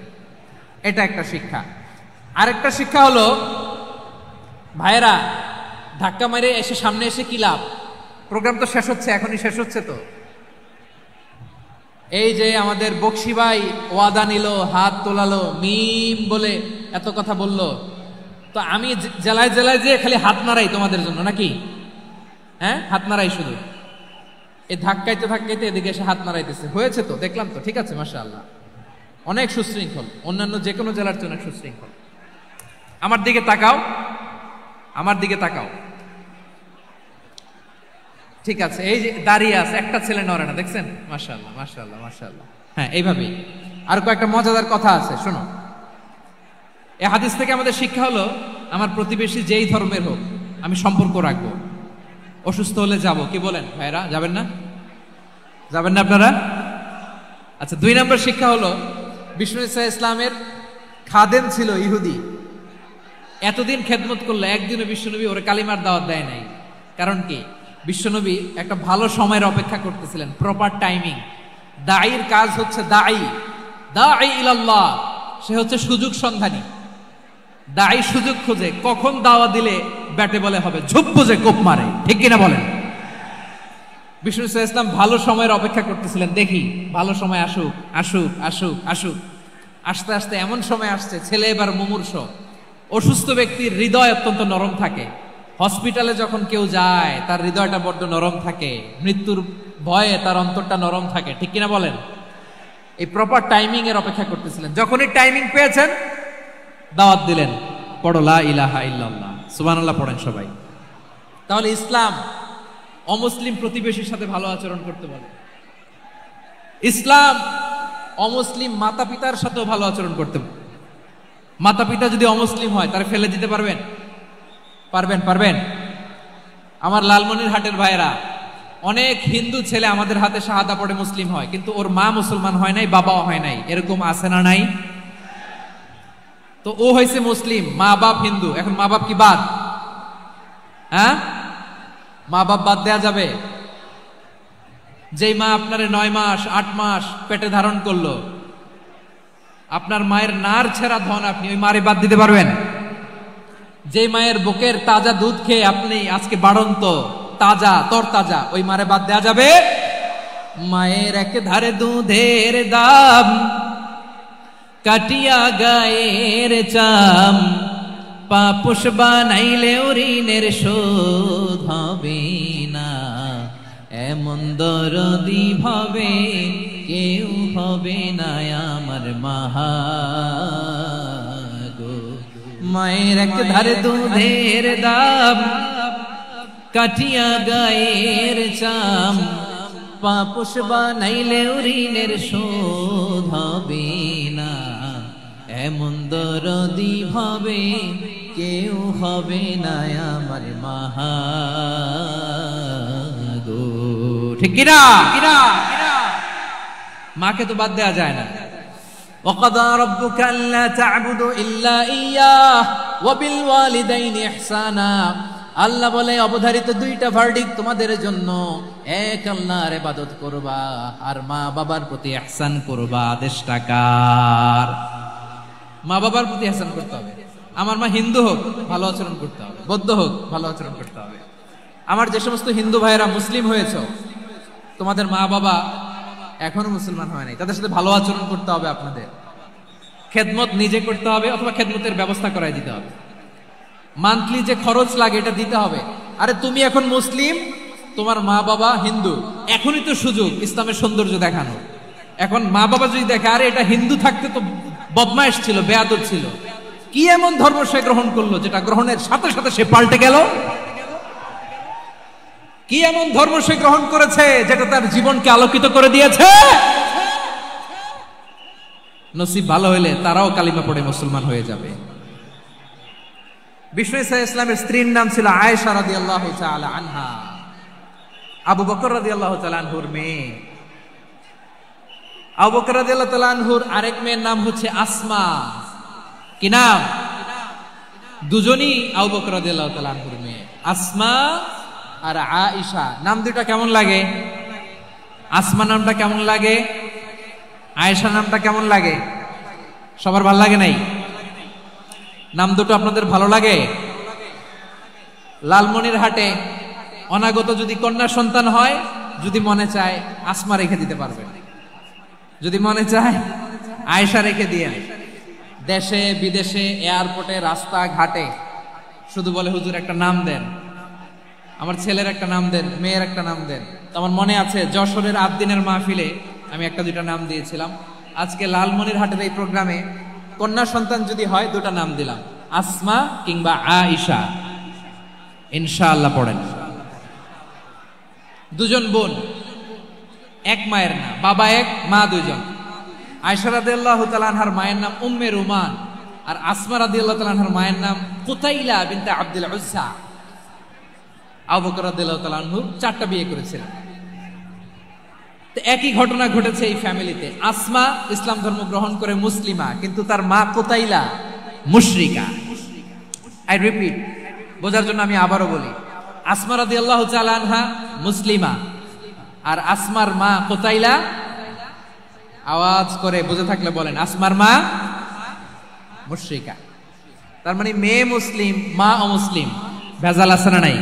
এটা একটা শিক্ষা। আরেকটা শিক্ষা হলো, ভাইরা ধাক্কা মেরে এসে সামনে এসে কি লাভ? প্রোগ্রাম তো শেষ হচ্ছে, এখনই শেষ হচ্ছে। তো এই যে আমাদের বকশি ভাই ওয়াদা নিল, হাত তোলালো, মিম বলে এত কথা বলল, তো আমি জেলায় জেলায় যে খালি হাত নাড়াই তোমাদের জন্য নাকি? হ্যাঁ, হাত নাড়াই শুধু। এই ধাক্কাইতে ধাক্কাইতে এদিকে এসে হাত নাড়াইতেছে, হয়েছে তো, দেখলাম তো, ঠিক আছে, মাশাআল্লাহ, অনেক সুশৃঙ্খল, অন্যান্য যে কোনো জেলার চেয়ে অনেক সুশৃঙ্খল। আমার দিকে তাকাও, আমার দিকে তাকাও, ঠিক আছে। এই যে দাঁড়িয়ে আছে, একটা ছেলে নড়ে না, দেখছেন? মাশাআল্লাহ মাশাআল্লাহ মাশাআল্লাহ। হ্যাঁ, এইভাবেই। আর কয়েকটা মজাদার কথা আছে, শোনো। এই হাদিস থেকে আমাদের শিক্ষা হলো, আমার প্রতিবেশী যেই ধর্মের হোক আমি সম্পর্ক রাখবো। অসুস্থ হলে যাব, কি বলেন ভাইরা? যাবেন না? যাবেন না আপনারা? আচ্ছা, 2 নম্বর শিক্ষা হলো, বিষ্ণু ঈসা ইসলামের খাদেম ছিল ইহুদি, এতদিন খেদমত করলো, একদিনও বিশ্বনবী ওরে কালিমার দাওয়াত দেয় নাই। কারণ কি? বিশ্বনবী একটা ভালো সময়ের অপেক্ষা করতেছিলেন, প্রপার টাইমিং। দাঈর কাজ হচ্ছে দাঈ ইলাল্লাহ, সে হচ্ছে সুযোগ সন্ধানী। দাঈ সুযোগ খোঁজে, কখন দাওয়া দিলে ব্যাটে বলে হবে, ঝুপ বুঝে কোপ মারে, ঠিক কিনা বলেন? বিষ্ণু ইসলাম ভালো সময়ের অপেক্ষা করতেছিলেন, দেখি ভালো সময় আসুক আসুক আসুক আসুক। আস্তে আস্তে এমন সময় আসছে, ছেলে এবার মুমূর্ষ। অসুস্থ ব্যক্তির হৃদয় অত্যন্ত নরম থাকে, হসপিটালে যখন কেউ যায় তার হৃদয়টা বড্ড নরম থাকে, মৃত্যুর ভয়ে তার অন্তরটা নরম থাকে, ঠিক কিনা বলেন? এই প্রপার টাইমিং এর অপেক্ষা করতেছিলেন। যখনই টাইমিং পেয়েছেন, দাওয়াত দিলেন, পড়ো লা ইলাহা ইল্লাল্লাহ, সুবহানাল্লাহ পড়েন সবাই। তাহলে ইসলাম অমুসলিম প্রতিবেশীর সাথে ভালো আচরণ করতে বলে। ইসলাম অমুসলিম মাতা পিতার সাথেও ভালো আচরণ করতে বলে। মাতা পিতা যদি অমুসলিম হয়, তারা ফেলে দিতে পারবেন? পারবেন? পারবেন? আমার লালমনিরহাটের ভাইরা, অনেক হিন্দু ছেলে আমাদের হাতে শাহাদা পড়ে মুসলিম হয়, কিন্তু ওর মা মুসলমান হয় নাই, বাবাও হয় নাই, এরকম আছে না নাই? তো ও হয়েছে মুসলিম, মা বাপ হিন্দু, এখন মা বাপ কি বাদ? হ্যাঁ, মা বাপ বাদ দেয়া যাবে? যেই মা আপনার 9 মাস 8 মাস পেটে ধারণ করলো, আপনার মায়ের নার ছেঁড়া ধন, আপনি ওই মারে বাদ দিতে পারবেন? যে মায়ের বুকের তাজা দুধ খেয়ে আপনি আজকে বাড়ন্ত তাজা তরতাজা, ওই মারে বাদ দেয়া যাবে? মায়ের এক ধারে দুধের দাম, কাটিয়া গায়ের চাম, পাপোশ বানাইলেও ঋণের শোধ হবে না, এমন দরদি ভাবে কেউ হবে না আমার মাহা গো। মায়ের এক ধারে দুধের দাম, কাটিয়া গায়ের চাম, পাপোশ বানাইলেও ঋণের শোধ হবে না, এমন দরদি ভাবে কেউ হবে না আমার মাহা গো। ঠিক কিনা? মাকে তো বাদ দেওয়া যায় না। وَقَضَى رَبُّكَ أَلَّا تَعْبُدُوا إِلَّا إِيَّاهُ وَبِالْوَالِدَيْنِ إِحْسَانًا। আল্লাহ বলে, অবধারিত 2টা ভার্ডিক্ট তোমাদের জন্য, এক আল্লাহর ইবাদত করবা আর মা বাবার প্রতি ইহসান করবা। আদেশটা কার? মা বাবার প্রতি ইহসান করতে হবে। আমার মা হিন্দু হোক, ভালো আচরণ করতে হবে, বৌদ্ধ হোক, ভালো আচরণ করতে হবে। আমার যে সমস্ত হিন্দু ভাইয়েরা মুসলিম হয়েছে, তোমাদের মা বাবা এখনো মুসলমান হয় নাই, তাদের সাথে ভালো আচরণ করতে হবে। আপনাদের খেদমত নিজে করতে হবে, অথবা খেদমতের ব্যবস্থা করাই দিতে হবে। মান্থলি যে খরচ লাগে এটা দিতে হবে। আরে তুমি এখন মুসলিম, তোমার মা বাবা হিন্দু, এখনই তো সুযোগ ইসলামের সৌন্দর্য দেখানো। এখন মা বাবা যদি দেখে, আরে এটা হিন্দু থাকতে তো বদমাইশ ছিল, বেয়াদব ছিল, কি এমন ধর্ম সে গ্রহণ করলো যেটা গ্রহণের সাথে সাথে সে পাল্টে গেল? কি এমন ধর্ম সে গ্রহণ করেছে যেটা তার জীবনকে আলোকিত করে দিয়েছে? নসিব ভালো হলে তারাও কালিমা পড়ে মুসলমান হয়ে যাবে। বিষ্ণু ইসা ইসলামের স্ত্রীর নাম ছিল আয়েশা রাদিয়াল্লাহু তাআলা আনহা, আবু বকর রাদিয়াল্লাহু তাআলা আনহুর মেয়ে। আবু বকর রাদিয়াল্লাহু তাআলা আনহুর আরেক মেয়ের নাম হচ্ছে আসমা। কি নাম? দুজনই আবু বকর রাদিয়াল্লাহু তাআলা আনহুর মেয়ে, আসমা আর আয়েশা। নাম দুটো কেমন লাগে? আসমা নামটা কেমন লাগে? আয়েশা নামটা কেমন লাগে? সবার ভালো লাগে নাই? নাম দুটো আপনাদের ভালো লাগে? লালমনিরহাটে অনাগত যদি কন্যা সন্তান হয়, যদি মনে চায় আসমা রেখে দিতে পারবেন, যদি মনে চায় আয়েশা রেখে দিয়ে। দেশে বিদেশে এয়ারপোর্টে রাস্তা ঘাটে শুধু বলে হুজুর একটা নাম দেন, আমার ছেলের একটা নাম দেন, মেয়ের একটা নাম দেন। তো আমার মনে আছে যশোরের আদ্দিনের মাহফিলে আমি একটা দুইটা নাম দিয়েছিলাম। আজকে লালমনিরহাটের এই প্রোগ্রামে কন্যা সন্তান যদি হয় দুটা নাম দিলাম, আসমা কিংবা আয়েশা। ইনশাআল্লাহ পড়েন। দুজন বোন, এক মায়ের না, বাবা এক মা দুজন। আয়েশা রাদিয়াল্লাহু তাআলা আনহার মায়ের নাম উম্মে রুমান, আর আসমা রাদিয়াল্লাহু তাআলা আনহার মায়ের নাম কুতাইলা বিনতে আব্দুল উজ্জা। আবু বকর রাদিয়াল্লাহু তাআলা আনহু 4টা বিয়ে করেছিলেন। তো একই ঘটনা ঘটেছে এই ফ্যামিলিতে। আসমা ইসলাম ধর্ম গ্রহণ করে মুসলিমা, কিন্তু তার মা কুতাইলা মুশরিকা। আই রিপিট, বোঝার জন্য আমি আবারও বলি, আসমা রাদিয়াল্লাহু তাআলা আনহা মুসলিমা, আর আসমার মা কুতাইলা, আওয়াজ করে বুঝে থাকলে বলেন, আসমার মা মুশরিকা। তার মানে মেয়ে মুসলিম, মা অমুসলিম। ভেজাল আছে না নাই?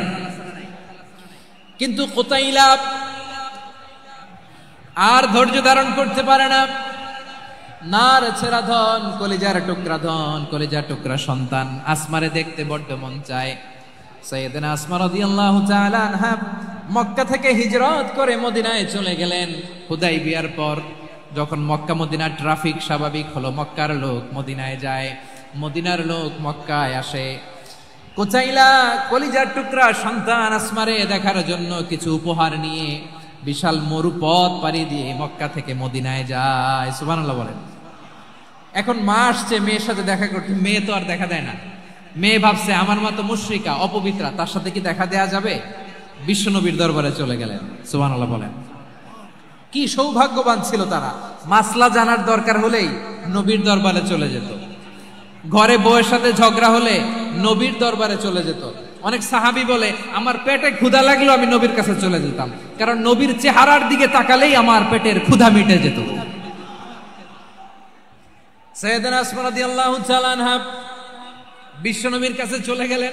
কিন্তু কুতাইলা আর ধৈর্য ধারণ করতে পারে না। নার ছেড়া ধন, কলিজার টুকরা ধন, কলিজার টুকরা সন্তান আসমারে দেখতে বড্ড মন চায়। সাইয়েদনা আসমা রাদিয়াল্লাহু তাআলা আনহা মক্কা থেকে হিজরত করে মদিনায় চলে গেলেন। হুদাইবিয়ার পর যখন মক্কা মদিনার ট্রাফিক স্বাভাবিক হলো, মক্কার লোক মদিনায় যায়, মদিনার লোক মক্কায় আসে। কুতাইলা কলিজার টুকরা সন্তান আসমারে দেখার জন্য কিছু উপহার নিয়ে বিশাল মরুপথ পাড়ি দিয়ে মক্কা থেকে মদিনায় যায়। সুবহানাল্লাহ বলেন। এখন মা আসছে মেয়ের সাথে দেখা করতে, মেয়ে তো আর দেখা দেয় না। মেয়ে ভাবছে আমার মা তো মুশরিকা, অপবিত্রা, তার সাথে কি দেখা দেয়া যাবে? বিশ্বনবীর দরবারে চলে গেলেন। সুবহানাল্লাহ বলেন। কি সৌভাগ্যবান ছিল তারা, মাসলা জানার দরকার হলেই নবীর দরবারে চলে যেত। ঘরে বউয়ের সাথে ঝগড়া হলে নবীর দরবারে চলে যেত। অনেক সাহাবী বলে আমার পেটে ক্ষুধা লাগলো আমি নবীর কাছে চলে যেতাম, কারণ নবীর চেহারার দিকে তাকালেই আমার পেটের ক্ষুধা মিটে যেত। সাইয়েদনা আসমা রাদিয়াল্লাহু তাআলা আনহা বিশ্বনবীর কাছে চলে গেলেন,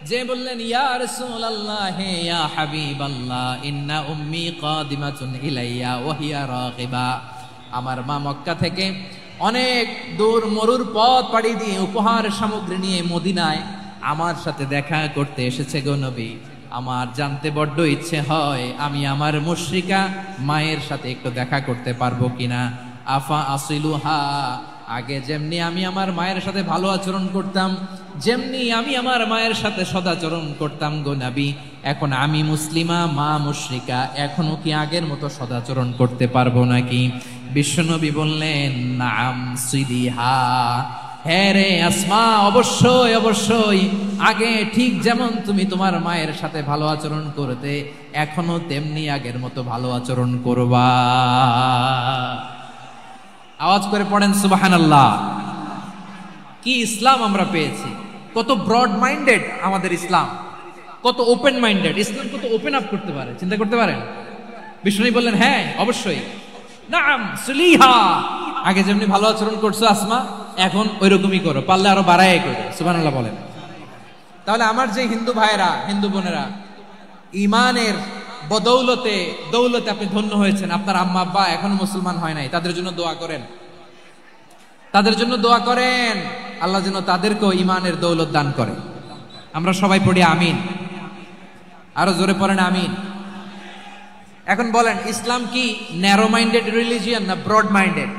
যে বললেন ইয়া রাসূলুল্লাহ ইয়া হাবিবাল্লাহ ইন্না উম্মি কাদিমাতুন ইলাইয়া ওয়া হিয়া রাগিবা। আমার মা মক্কা থেকে অনেক দূর মরুর পথ পাড়ি দিয়ে উপহার সামগ্রী নিয়ে মদিনায় আমার সাথে দেখা করতে এসেছে গো নবী। আমার জানতে বড্ড ইচ্ছে হয় আমি আমার মুশরিকা মায়ের সাথে একটু দেখা করতে পারবো কিনা। আফা আসিলুহা, আগে যেমনি আমি আমার মায়ের সাথে ভালো আচরণ করতাম, যেমনি আমি আমার মায়ের সাথে সদাচরণ করতাম গো নবী, এখন আমি মুসলিমা মা মুশরিকা, এখনো কি আগের মতো সদাচরণ করতে পারবো নাকি? বিশ্বনবী বললেন নাম সিদিহা, হ্যাঁ রে আসমা, অবশ্যই অবশ্যই, আগে ঠিক যেমন তুমি তোমার মায়ের সাথে ভালো আচরণ করতে এখনো তেমনি আগের মতো ভালো আচরণ করবা। আওয়াজ করে পড়েন সুবহানাল্লাহ। কি ইসলাম আমরা পেয়েছি! কত ব্রড মাইন্ডেড আমাদের ইসলাম, কত ওপেন মাইন্ডেড ইসলাম, কত ওপেন আপ করতে পারে, চিন্তা করতে পারেন। বিষ্ণু বললেন হ্যাঁ অবশ্যই, নাম সুলিহা, আগে যেমনি ভালো আচরণ করছো আসমা এখন ওইরকমই করো, পারলে আরো বাড়ায় করো। সুবহানাল্লাহ বলেন। তাহলে আমার যে হিন্দু ভাইরা হিন্দু বোনেরা ইমানের বদৌলতে দৌলতে আপনি ধন্য হয়েছেন, আপনার আম্মা আব্বা এখনো মুসলমান হয় নাই, তাদের জন্য দোয়া করেন, তাদের জন্য দোয়া করেন, আল্লাহ যেন তাদেরকেও ইমানের দৌলত দান করে। আমরা সবাই পড়ি আমিন, আরো জোরে পড়েন আমিন। এখন বলেন ইসলাম কি ন্যারো মাইন্ডেড রিলিজিয়ান না ব্রড মাইন্ডেড?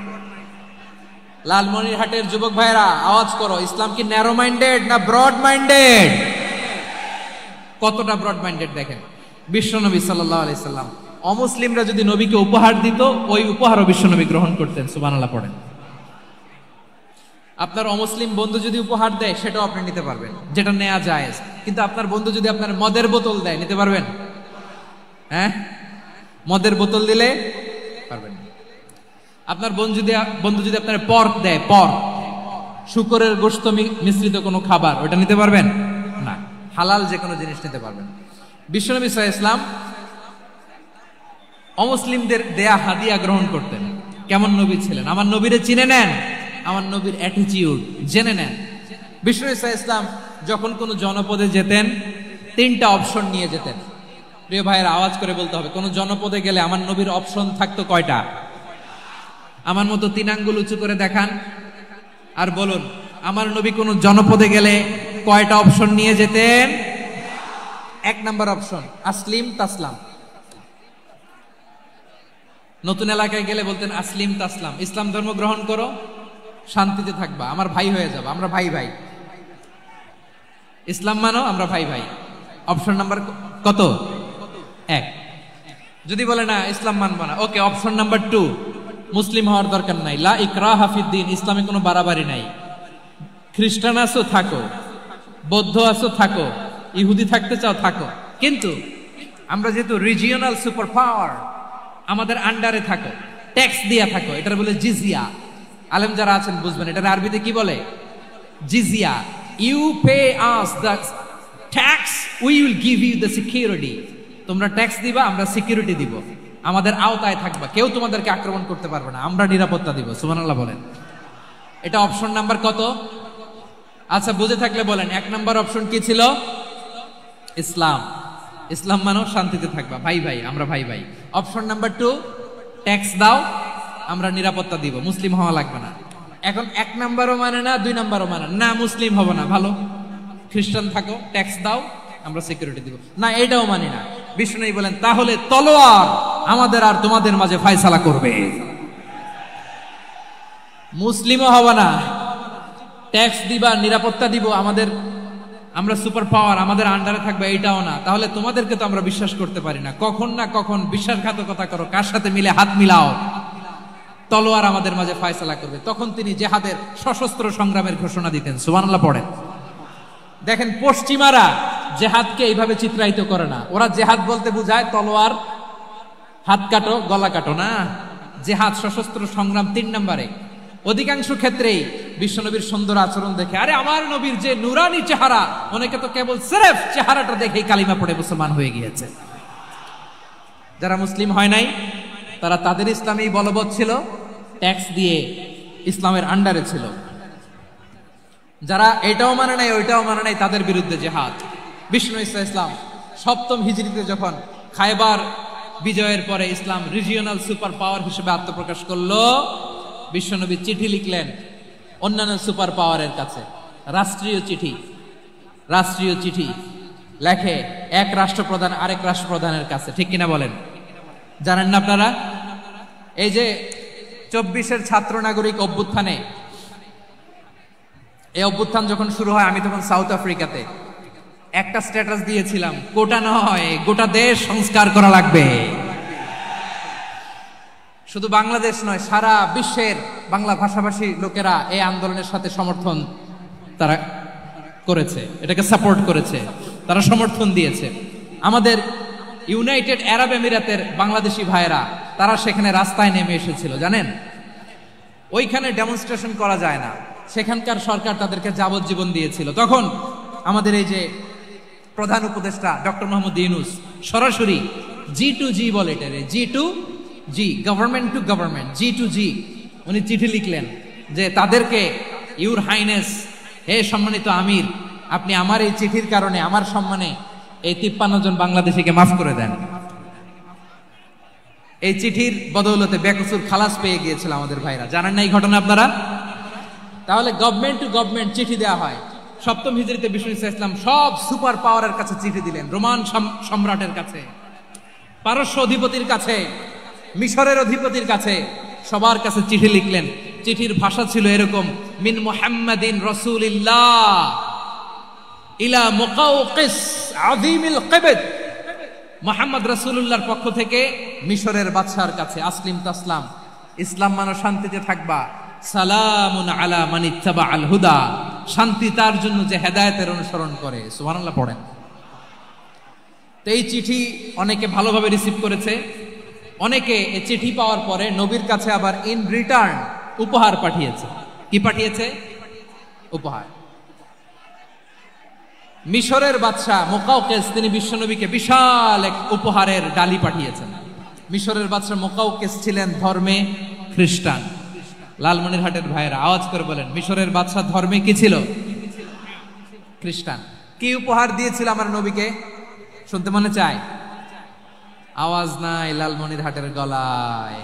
লালমনিরহাটের যুবক ভাইরা আওয়াজ করো, ইসলাম কি ন্যারো মাইন্ডেড না ব্রড মাইন্ডেড? কতটা ব্রড মাইন্ডেড দেখেন। বিশ্বনবী সাল্লাল্লাহু আলাইহি সাল্লাম অমুসলিমরা যদি নবীকে উপহার দিত, ওই উপহারও বিশ্বনবী গ্রহণ করতেন। সুবহানাল্লাহ পড়েন। আপনার অমুসলিম বন্ধু যদি উপহার দেয় সেটাও আপনি নিতে পারবেন, যেটা নেওয়া যায়। কিন্তু আপনার বন্ধু যদি আপনার মদের বোতল দেয়, নিতে পারবেন? হ্যাঁ, মদের বোতল দিলে পারবেন না। আপনার বন্ধু যদি আপনার পর্ক দেয়, পর্ক, শুকরের গোশত মিশ্রিত কোনো খাবার, ওটা নিতে পারবেন না। হালাল যে কোনো জিনিস নিতে পারবেন। বিশ্বনবী সাল্লাল্লাহু আলাইহি ওয়াসাল্লাম অমুসলিমদের দেয়া হাদিয়া গ্রহণ করতেন। কেমন নবী ছিলেন? আমার নবীরে চিনে নেন, আমার নবীর অ্যাটিটিউড জেনে নেন। বিশ্বনবী সাল্লাল্লাহু আলাইহি ওয়াসাল্লাম যখন কোনো জনপদে যেতেন, 3টা অপশন নিয়ে যেতেন। প্রিয় ভাইয়ের, আওয়াজ করে বলতে হবে, কোন জনপদে গেলে আমার নবীর অপশন থাকতো কয়টা? আমার মতো 3 আঙ্গুল উঁচু করে দেখান আর বলুন, আমার নবী কোন জনপদে গেলে কয়টা অপশন নিয়ে যেতেন? 1 নাম্বার অপশন আসলিম তাসলাম। নতুন এলাকায় গেলে বলতেন আসলিম তাসলাম, ইসলাম ধর্ম গ্রহণ করো, শান্তিতে থাকবা, আমার ভাই হয়ে যাবে, আমরা ভাই ভাই। ইসলাম মানো, আমরা ভাই ভাই। অপশন নাম্বার কত? 1। যদি বলে না ইসলাম মানবো না, ওকে, অপশন নাম্বার 2, মুসলিম হওয়ার দরকার নাই, লা ইকরাহা ফিদ্দিন, ইসলামে কোনো বাড়াবাড়ি নাই। খ্রিস্টান আছো থাকো, বৌদ্ধ আছো থাকো, ইহুদি থাকতে চাও থাকো, কিন্তু আমরা যেহেতু রিজিওনাল সুপার পাওয়ার, আমাদের আন্ডারে থাকো, ট্যাক্স দিয়া থাকো, এটার বলে জিজিয়া। আলেম যারা আছেন বুঝবেন, এটার আরবিতে কি বলে? জিজিয়া। You pay us the tax, we will give you the security. তোমরা ট্যাক্স দিবা, আমরা সিকিউরিটি দিব, আমাদের আওতায় থাকবা, কেউ তোমাদেরকে আক্রমণ করতে পারবে না, আমরা নিরাপত্তা দিব। সুবহানাল্লাহ বলেন। এটা অপশন নাম্বার কত? আচ্ছা, বুঝে থাকলে বলেন, 1 নাম্বার অপশন কি ছিল? ইসলাম। ইসলাম মানো, শান্তিতে থাকবা, ভাই ভাই, আমরা ভাই ভাই। অপশন নাম্বার 2, ট্যাক্স দাও, আমরা নিরাপত্তা দিব, মুসলিম হওয়া লাগবে না। এখন 1 নাম্বারও মানে না, 2 নাম্বারও মানে না, মুসলিম হবো না, ভালো, খ্রিস্টান থাকো, ট্যাক্স দাও, আমরা সিকিউরিটি দিব না, এটাও মানি না। বিষ্ণু বলেন, তাহলে তলোয়ার আমাদের আর তোমাদের মাঝে ফয়সালা করবে। মুসলিমও হবে না, ট্যাক্স দিবা, নিরাপত্তা দিব, আমরা সুপার পাওয়ার, আমাদের আন্ডারে থাকবে, এইটাও না। তাহলে তোমাদেরকে তো আমরা বিশ্বাস করতে পারি না, কখন না কখন বিশ্বাসঘাতকতা করো, কার সাথে মিলে হাত মিলাও, তলোয়ার আমাদের মাঝে ফয়সালা করবে। তখন তিনি জিহাদের সশস্ত্র সংগ্রামের ঘোষণা দিতেন। সুবহানাল্লাহ পড়েন। দেখেন, পশ্চিমারা জেহাদকে এইভাবে চিত্রায়িত করে না। ওরা জেহাদ বলতে বুঝায় তলোয়ার, হাত কাটো, গলা কাটো না। জেহাদ সশস্ত্র সংগ্রাম 3 নম্বরে। অধিকাংশ ক্ষেত্রেই বিশ্বনবীর সুন্দর আচরণ দেখে, আরে আমার নবীর যে নুরানি চেহারা, অনেকে তো কেবল সিরেফ চেহারাটা দেখেই কালিমা পড়ে মুসলমান হয়ে গিয়েছে। যারা মুসলিম হয় নাই, তারা তাদের ইসলামেই বলবৎ ছিল, ট্যাক্স দিয়ে ইসলামের আন্ডারে ছিল। যারা এটাও মানে নাই, ওইটাও মানে নাই, তাদের বিরুদ্ধে জেহাদ। বিষ্ণু ইসলাম 7ম হিজরিতে যখন খায়বার বিজয়ের পরে ইসলাম রিজিওনাল সুপার পাওয়ার হিসেবে আত্মপ্রকাশ করলো, বিশ্বনবী চিঠি লিখলেন অন্যান্য সুপার পাওয়ারের কাছে, রাষ্ট্রীয় চিঠি লেখে এক রাষ্ট্রপ্রধান আরেক রাষ্ট্রপ্রধানের কাছে। ঠিক কিনা বলেন? জানেন না আপনারা? এই যে 24-এর ছাত্র নাগরিক অভ্যুত্থানে, এই অভ্যুত্থান যখন শুরু হয়, আমি তখন সাউথ আফ্রিকাতে একটা স্ট্যাটাস দিয়েছিলাম, কোটা নয়, গোটা দেশ সংস্কার করা লাগবে। শুধু বাংলাদেশ নয়, সারা বিশ্বের বাংলা ভাষাভাষী লোকেরা এই আন্দোলনের সাথে সমর্থন তারা করেছে, এটাকে সাপোর্ট করেছে, তারা সমর্থন দিয়েছে। আমাদের ইউনাইটেড আরব আমিরাতের বাংলাদেশি ভাইয়েরা, তারা সেখানে রাস্তায় নেমে এসেছিল, জানেন? ওইখানে ডেমনস্ট্রেশন করা যায় না, সেখানকার সরকার তাদেরকে যাবজ্জীবন দিয়েছিল। তখন আমাদের এই যে প্রধান উপদেষ্টা ডক্টর মোহাম্মদ ইউনূস সরাসরি G2G বলে, এটারে G2G, government to government, G2G, উনি চিঠি লিখলেন যে তাদেরকে, ইউর হাইনেস, হে সম্মানিত আমির, আপনি আমার এই চিঠির কারণে আমার সম্মানে এই 53 জন বাংলাদেশিকে মাফ করে দেন। এই চিঠির বদৌলতে বেকসুর খালাস পেয়ে গিয়েছিল আমাদের ভাইরা। জানেন না এই ঘটনা আপনারা? তাহলে গভর্নমেন্ট টু গভর্নমেন্ট চিঠি দেওয়া হয়। 7ম হিজরিতে বিষ্ণু ইসলাম সব সুপার পাওয়ারের কাছে চিঠি দিলেন, রোমান সম্রাটের কাছে, পারস্য অধিপতির কাছে, মিশরের অধিপতির কাছে, সবার কাছে চিঠি লিখলেন। চিঠির ভাষা ছিল এরকম, মিন মুহাম্মাদিন রাসূলিল্লাহ ইলা মুকাওকিস আযীমিল কিবত, মুহাম্মদ রাসূলুল্লাহর পক্ষ থেকে মিশরের বাদশার কাছে, আসলিম তাসলাম, ইসলাম মানো, শান্তিতে থাকবা, সালামুন আলা মান ইত্তাবা আল হুদা, শান্তি তার জন্য যে হেদায়েতের অনুসরণ করে। সুবহানাল্লাহ পড়েন। তো এই চিঠি অনেকে ভালোভাবে রিসিভ করেছে, অনেকে এই চিঠি পাওয়ার পরে নবীর কাছে আবার ইন রিটার্ন উপহার পাঠিয়েছে। কি পাঠিয়েছে? উপহার। মিশরের বাদশা মুকাউকেস তিনি বিশ্বনবীকে বিশাল এক উপহারের ডালি পাঠিয়েছেন। মিশরের বাদশা মুকাউকেস ছিলেন ধর্মে খ্রিস্টান। লালমনিরহাটের ভাইয়েরা আওয়াজ করে বলেন, মিশরের বাদশা ধর্মে কি ছিল? খ্রিস্টান। কি উপহার দিয়েছিল আমার নবীকে? শুনতে মনে চায়? আওয়াজ নাই লালমনিরহাটের গলায়,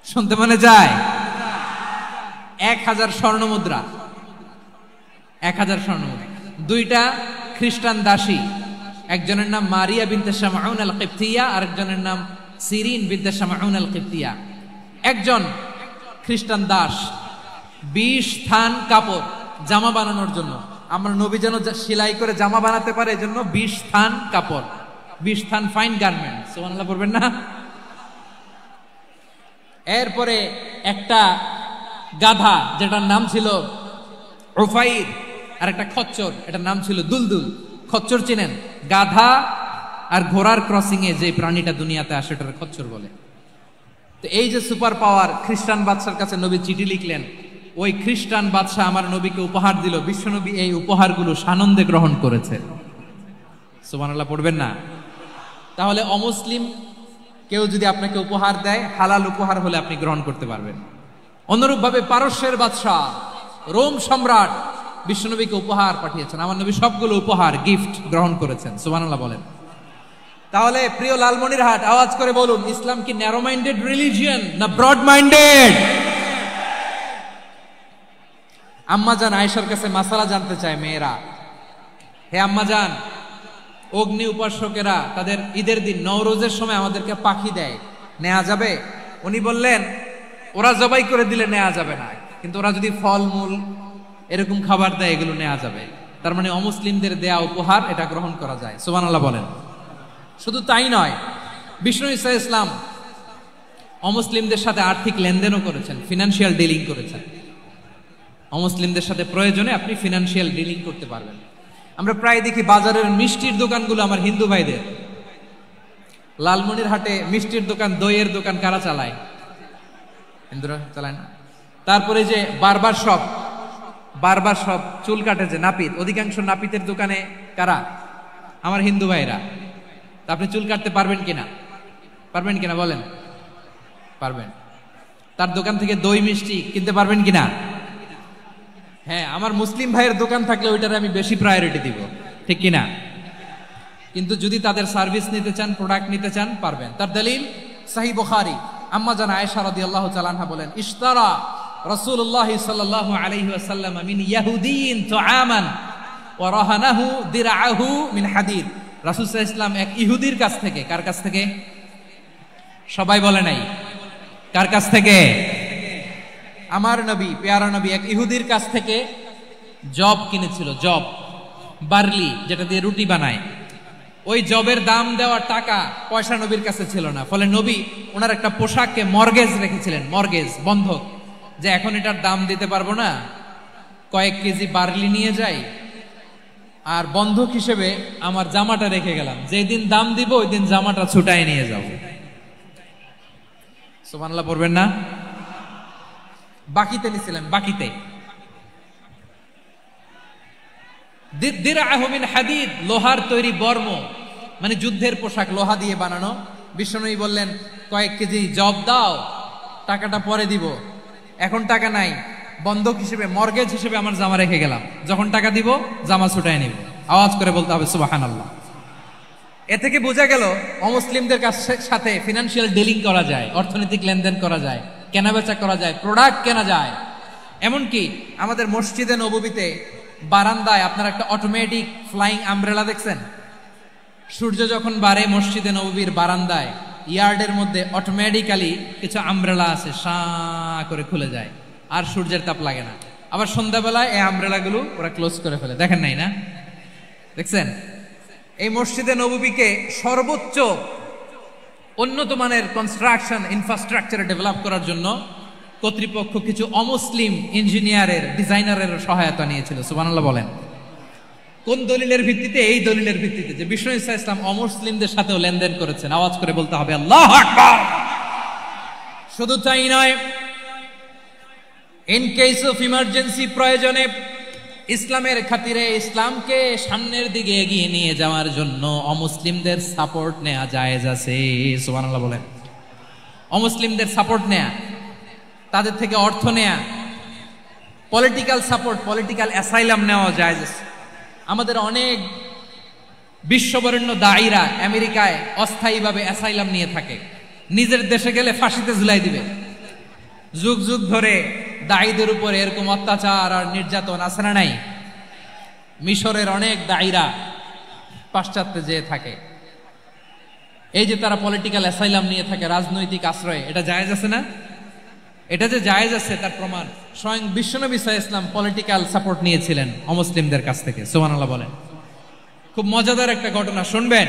শুনতে মনে যায়? 1000 স্বর্ণ মুদ্রা, 1000 স্বর্ণ মুদ্রা। 2টা খ্রিস্টান দাসী, একজনের নাম মারিয়া বিনতে শামউন আল কিবতিয়া, আরেকজনের নাম সিরিন বিনতে শামউন আল কিবতিয়া। একজন খ্রিস্টান দাস 20 থান কাপড় জামা বানানোর জন্য, আমরা নবী যেন সেলাই করে জামা বানাতে পারে এজন্য 20 থান কাপড়, 20 থান ফাইন গার্মেন্ট। সুবহানাল্লাহ পড়বেন না? এরপরে একটা গাধা যেটার নাম ছিল উফাইর, আর একটা খচ্চর এটার নাম ছিল দুলদুল। খচ্চর চিনেন? গাধা আর ঘোড়ার ক্রসিং এ যে প্রাণীটা দুনিয়াতে আসে এটার খচ্চর বলে। তো এই যে সুপার পাওয়ার খ্রিস্টান বাদশার কাছে নবী চিঠি লিখলেন, ওই খ্রিস্টান বাদশা আমার নবীকে উপহার দিল। বিশ্বনবী এই উপহারগুলো সানন্দে গ্রহণ করেছে। সুবহানাল্লাহ পড়বেন না? তাহলে অমুসলিম কেউ যদি আপনাকে উপহার দেয়, হালাল উপহার হলে আপনি গ্রহণ করতে পারবেন। অনুরূপভাবে পারস্যের বাদশা, রোম সম্রাট বিশ্বনবীকে উপহার পাঠিয়েছেন। আমার নবী সবগুলো উপহার গিফট গ্রহণ করেছেন। সুবহানাল্লাহ বলেন। তাহলে প্রিয় লালমনিরহাট আওয়াজ করে বলুন, ইসলাম কি ন্যারো মাইন্ডেড রিলিজিয়ন না ব্রড মাইন্ডেড? আম্মাজান আয়েশার কাছে মাসালা জানতে চায় মেয়েরা, হে আম্মাজান, অগ্নি উপাসকেরা তাদের ঈদের দিন নওরোজের সময় আমাদেরকে পাখি দেয়, নেওয়া যাবে? উনি বললেন, ওরা জবাই করে দিলে নেওয়া যাবে না, কিন্তু ওরা যদি ফলমূল এরকম খাবার দেয় এগুলো নেওয়া যাবে। তার মানে অমুসলিমদের দেয়া উপহার এটা গ্রহণ করা যায়। সুবহানাল্লাহ বলেন। শুধু তাই নয়, বিষ্ণু ঈসা ইসলাম অমুসলিমদের সাথে আর্থিক লেনদেনও করেছেন, ফিনান্সিয়াল ডিলিং করেছেন। অমুসলিমদের সাথে প্রয়োজনে আপনি ফিনান্সিয়াল ডিলিং করতে পারবেন। আমরা প্রায় দেখি বাজারের মিষ্টির দোকানগুলো আমার হিন্দু ভাইদের। লালমনিরহাটে মিষ্টির দোকান, দইয়ের দোকান কারা চালায়? হিন্দুরা চালায় না? তারপরে যে বারবার শপ, চুল কাটে যে নাপিত, অধিকাংশ নাপিতের দোকানে কারা? আমার হিন্দু ভাইরা। তা আপনি চুল কাটতে পারবেন কিনা? পারবেন কিনা বলেন? পারবেন। তার দোকান থেকে দই মিষ্টি কিনতে পারবেন কিনা? হ্যাঁ, আমার মুসলিম ভাইয়ের দোকান থাকলে ওইটারে আমি বেশি প্রায়োরিটি দিব, ঠিক কিনা? কিন্তু যদি তাদের সার্ভিস নিতে চান, প্রোডাক্ট নিতে চান, পারবেন। তার দলিল সহিহ বুখারী, আম্মা জান আয়েশা রাদিয়াল্লাহু তাআলা আনহা বলেন, ইশতারা রাসূলুল্লাহ সাল্লাল্লাহু আলাইহি ওয়াসাল্লাম মিন ইয়াহুদিয়িন তুআমান ওয়া রাহানাহু দিরআহু মিন হাদিদ। রাসূল সাল্লাল্লাহু আলাইহি ওয়াসাল্লাম এক ইহুদির কাছ থেকে, কার কাছ থেকে? সবাই বলে নাই কার কাছ থেকে? আমার নবী, পেয়ারা নবী এক ইহুদির কাছ থেকে জব কিনেছিল। জব, বার্লি, যেটা দিয়ে রুটি বানায়। ওই জবের দাম দেওয়ার টাকা পয়সা নবীর কাছে ছিল না। ফলে নবী ওনার একটা পোশাককে মর্গেজ রেখেছিলেন, মর্গেজ, বন্ধক, যে এখন এটার দাম দিতে পারবো না, কয়েক কেজি বার্লি নিয়ে যাই আর বন্ধক হিসেবে আমার জামাটা রেখে গেলাম, যেদিন দাম দিব ওই দিন জামাটা ছুটায় নিয়ে যাব। সুবহানাল্লাহ পড়বেন না? বাকিতে নিছিলেন, বাকিতে। দিরআহু মিন হাদিদ, লোহার তৈরি বর্ম, মানে যুদ্ধের পোশাক, লোহা দিয়ে বানানো। বিশ্বনবী বললেন, কয়েক কেজি জব দাও, টাকাটা পরে দিব, এখন টাকা নাই, বন্ধক হিসেবে, মর্গেজ হিসেবে আমার জামা রেখে গেলাম, যখন টাকা দিব জামা ছুটায় নিব। আওয়াজ করে বলতে হবে সুবহানাল্লাহ। এ থেকে বোঝা গেল অমুসলিমদের সাথে ফিনান্সিয়াল ডিলিং করা যায়, অর্থনৈতিক লেনদেন করা যায়, কেনাবেচা করা যায়, প্রোডাক্ট কেনা যায়। এমনকি আমাদের মসজিদে নববীতে বারান্দায় আপনারা একটা অটোমেটিক ফ্লাইং আমব্রেলা দেখছেন? সূর্য যখন বাড়ে মসজিদে নববীর বারান্দায় ইয়ার্ডের মধ্যে অটোমেটিক্যালি কিছু আমব্রেলা আছে, শাঁ করে খুলে যায়, আর সূর্যের তাপ লাগে না। আবার সন্ধ্যাবেলায় এই আমব্রেলাগুলো ওরা ক্লোজ করে ফেলে, দেখেন নাই না? দেখছেন? এই মসজিদে নববীকে সর্বোচ্চ উন্নত মানের কনস্ট্রাকশন ইনফ্রাস্ট্রাকচার ডেভেলপ করার জন্য কর্তৃপক্ষ কিছু অমুসলিম ইঞ্জিনিয়ারের ডিজাইনারের সহায়তা নিয়েছিল। সুবহানাল্লাহ বলেন। কোন দলিলের ভিত্তিতে? এই দলিলের ভিত্তিতে যে বিষ্ণু ঈসা ইসলাম অমুসলিমদের সাথেও লেনদেন করেছেন। আওয়াজ করে বলতে হবে আল্লাহু আকবার। শুধু তাই নয়, ইন কেস অফ ইমার্জেন্সি, প্রয়োজনে ইসলামের খাতিরে ইসলামকে সামনের দিকে এগিয়ে নিয়ে যাওয়ার জন্য অমুসলিমদের সাপোর্ট নেওয়া জায়েজ আছে। সুবহানাল্লাহ বলেন। অমুসলিমদের সাপোর্ট নেয়া, তাদের থেকে অর্থ নেয়া, পলিটিক্যাল সাপোর্ট, পলিটিক্যাল অ্যাসাইলাম নেওয়া জায়েজ আছে। আমাদের অনেক বিশ্ববরেণ্য দায়ীরা আমেরিকায় অস্থায়ীভাবে অ্যাসাইলাম নিয়ে থাকে, নিজের দেশে গেলে ফাঁসিতে ঝুলাই দিবে। যুগ যুগ ধরে দায়ীদের উপর এরকম অত্যাচার আর নির্যাতন আছে না নাই? মিশরের অনেক দায়ীরা পাশ্চাত্যে যেয়ে থাকে। এই যে তারা পলিটিক্যাল অ্যাসাইলাম নিয়ে থাকে, রাজনৈতিক আশ্রয়, এটা জায়েজ আছে না? এটা যে জায়েজ আছে তার প্রমাণ স্বয়ং বিশ্বনবী সাল্লাল্লাহু আলাইহি ওয়াসাল্লাম পলিটিক্যাল সাপোর্ট নিয়েছিলেন অমুসলিমদের কাছ থেকে। সুবহানাল্লাহ বলেন। খুব মজাদার একটা ঘটনা, শুনবেন।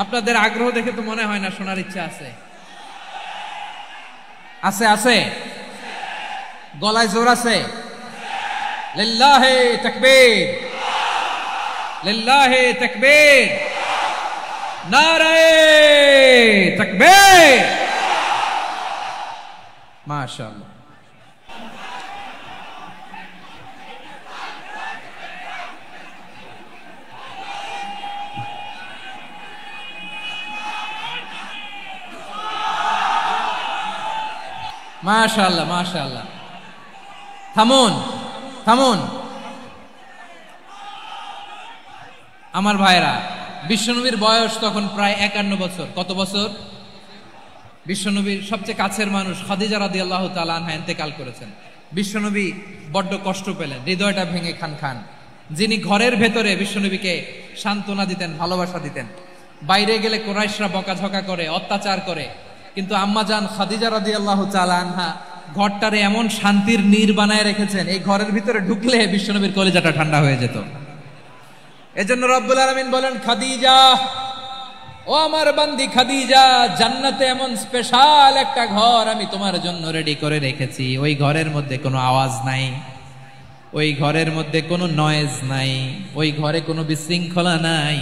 আপনাদের আগ্রহ দেখে তো মনে হয় না শোনার ইচ্ছা আছে। আছে আছে, গলায় জোর আছে। লিল্লাহে তাকবীর, লিল্লাহে তাকবীর, নারায়ে তাকবীর। মাশাআল্লাহ। মাশাআল্লাহ মাশাআল্লাহ। থামুন থামুন আমার ভাইরা। বিশ্বনবীর বয়স তখন প্রায় 51 বছর। কত বছর? বিশ্বনবীর সবচেয়ে কাছের মানুষ খাদিজা রাদিয়াল্লাহু তাআলা আনহা ইন্তেকাল করেছেন। বিশ্বনবী বড্ড কষ্ট পেলেন, হৃদয়টা ভেঙে খান খান। যিনি ঘরের ভেতরে বিশ্বনবীকে সান্ত্বনা দিতেন, ভালোবাসা দিতেন, বাইরে গেলে কুরাইশরা বকাঝকা করে, অত্যাচার করে, কিন্তু আম্মাজান খাদিজা রাদিয়াল্লাহু তাআলা আনহা ঘরটারে এমন শান্তির নীড় বানায় রেখেছেন, এই ঘরের ভিতরে ঢুকলে বিশ্বনবীর কলিজাটা ঠান্ডা হয়ে যেত। এজন্য রব্বুল আলামিন বলেন, খাদিজা, ও আমার বান্দি খাদিজা, জান্নাতে এমন স্পেশাল একটা ঘর আমি তোমার জন্য রেডি করে রেখেছি। ওই ঘরের মধ্যে কোনো আওয়াজ নাই, ওই ঘরের মধ্যে কোনো নয়েজ নাই, ওই ঘরে কোনো বিশৃঙ্খলা নাই।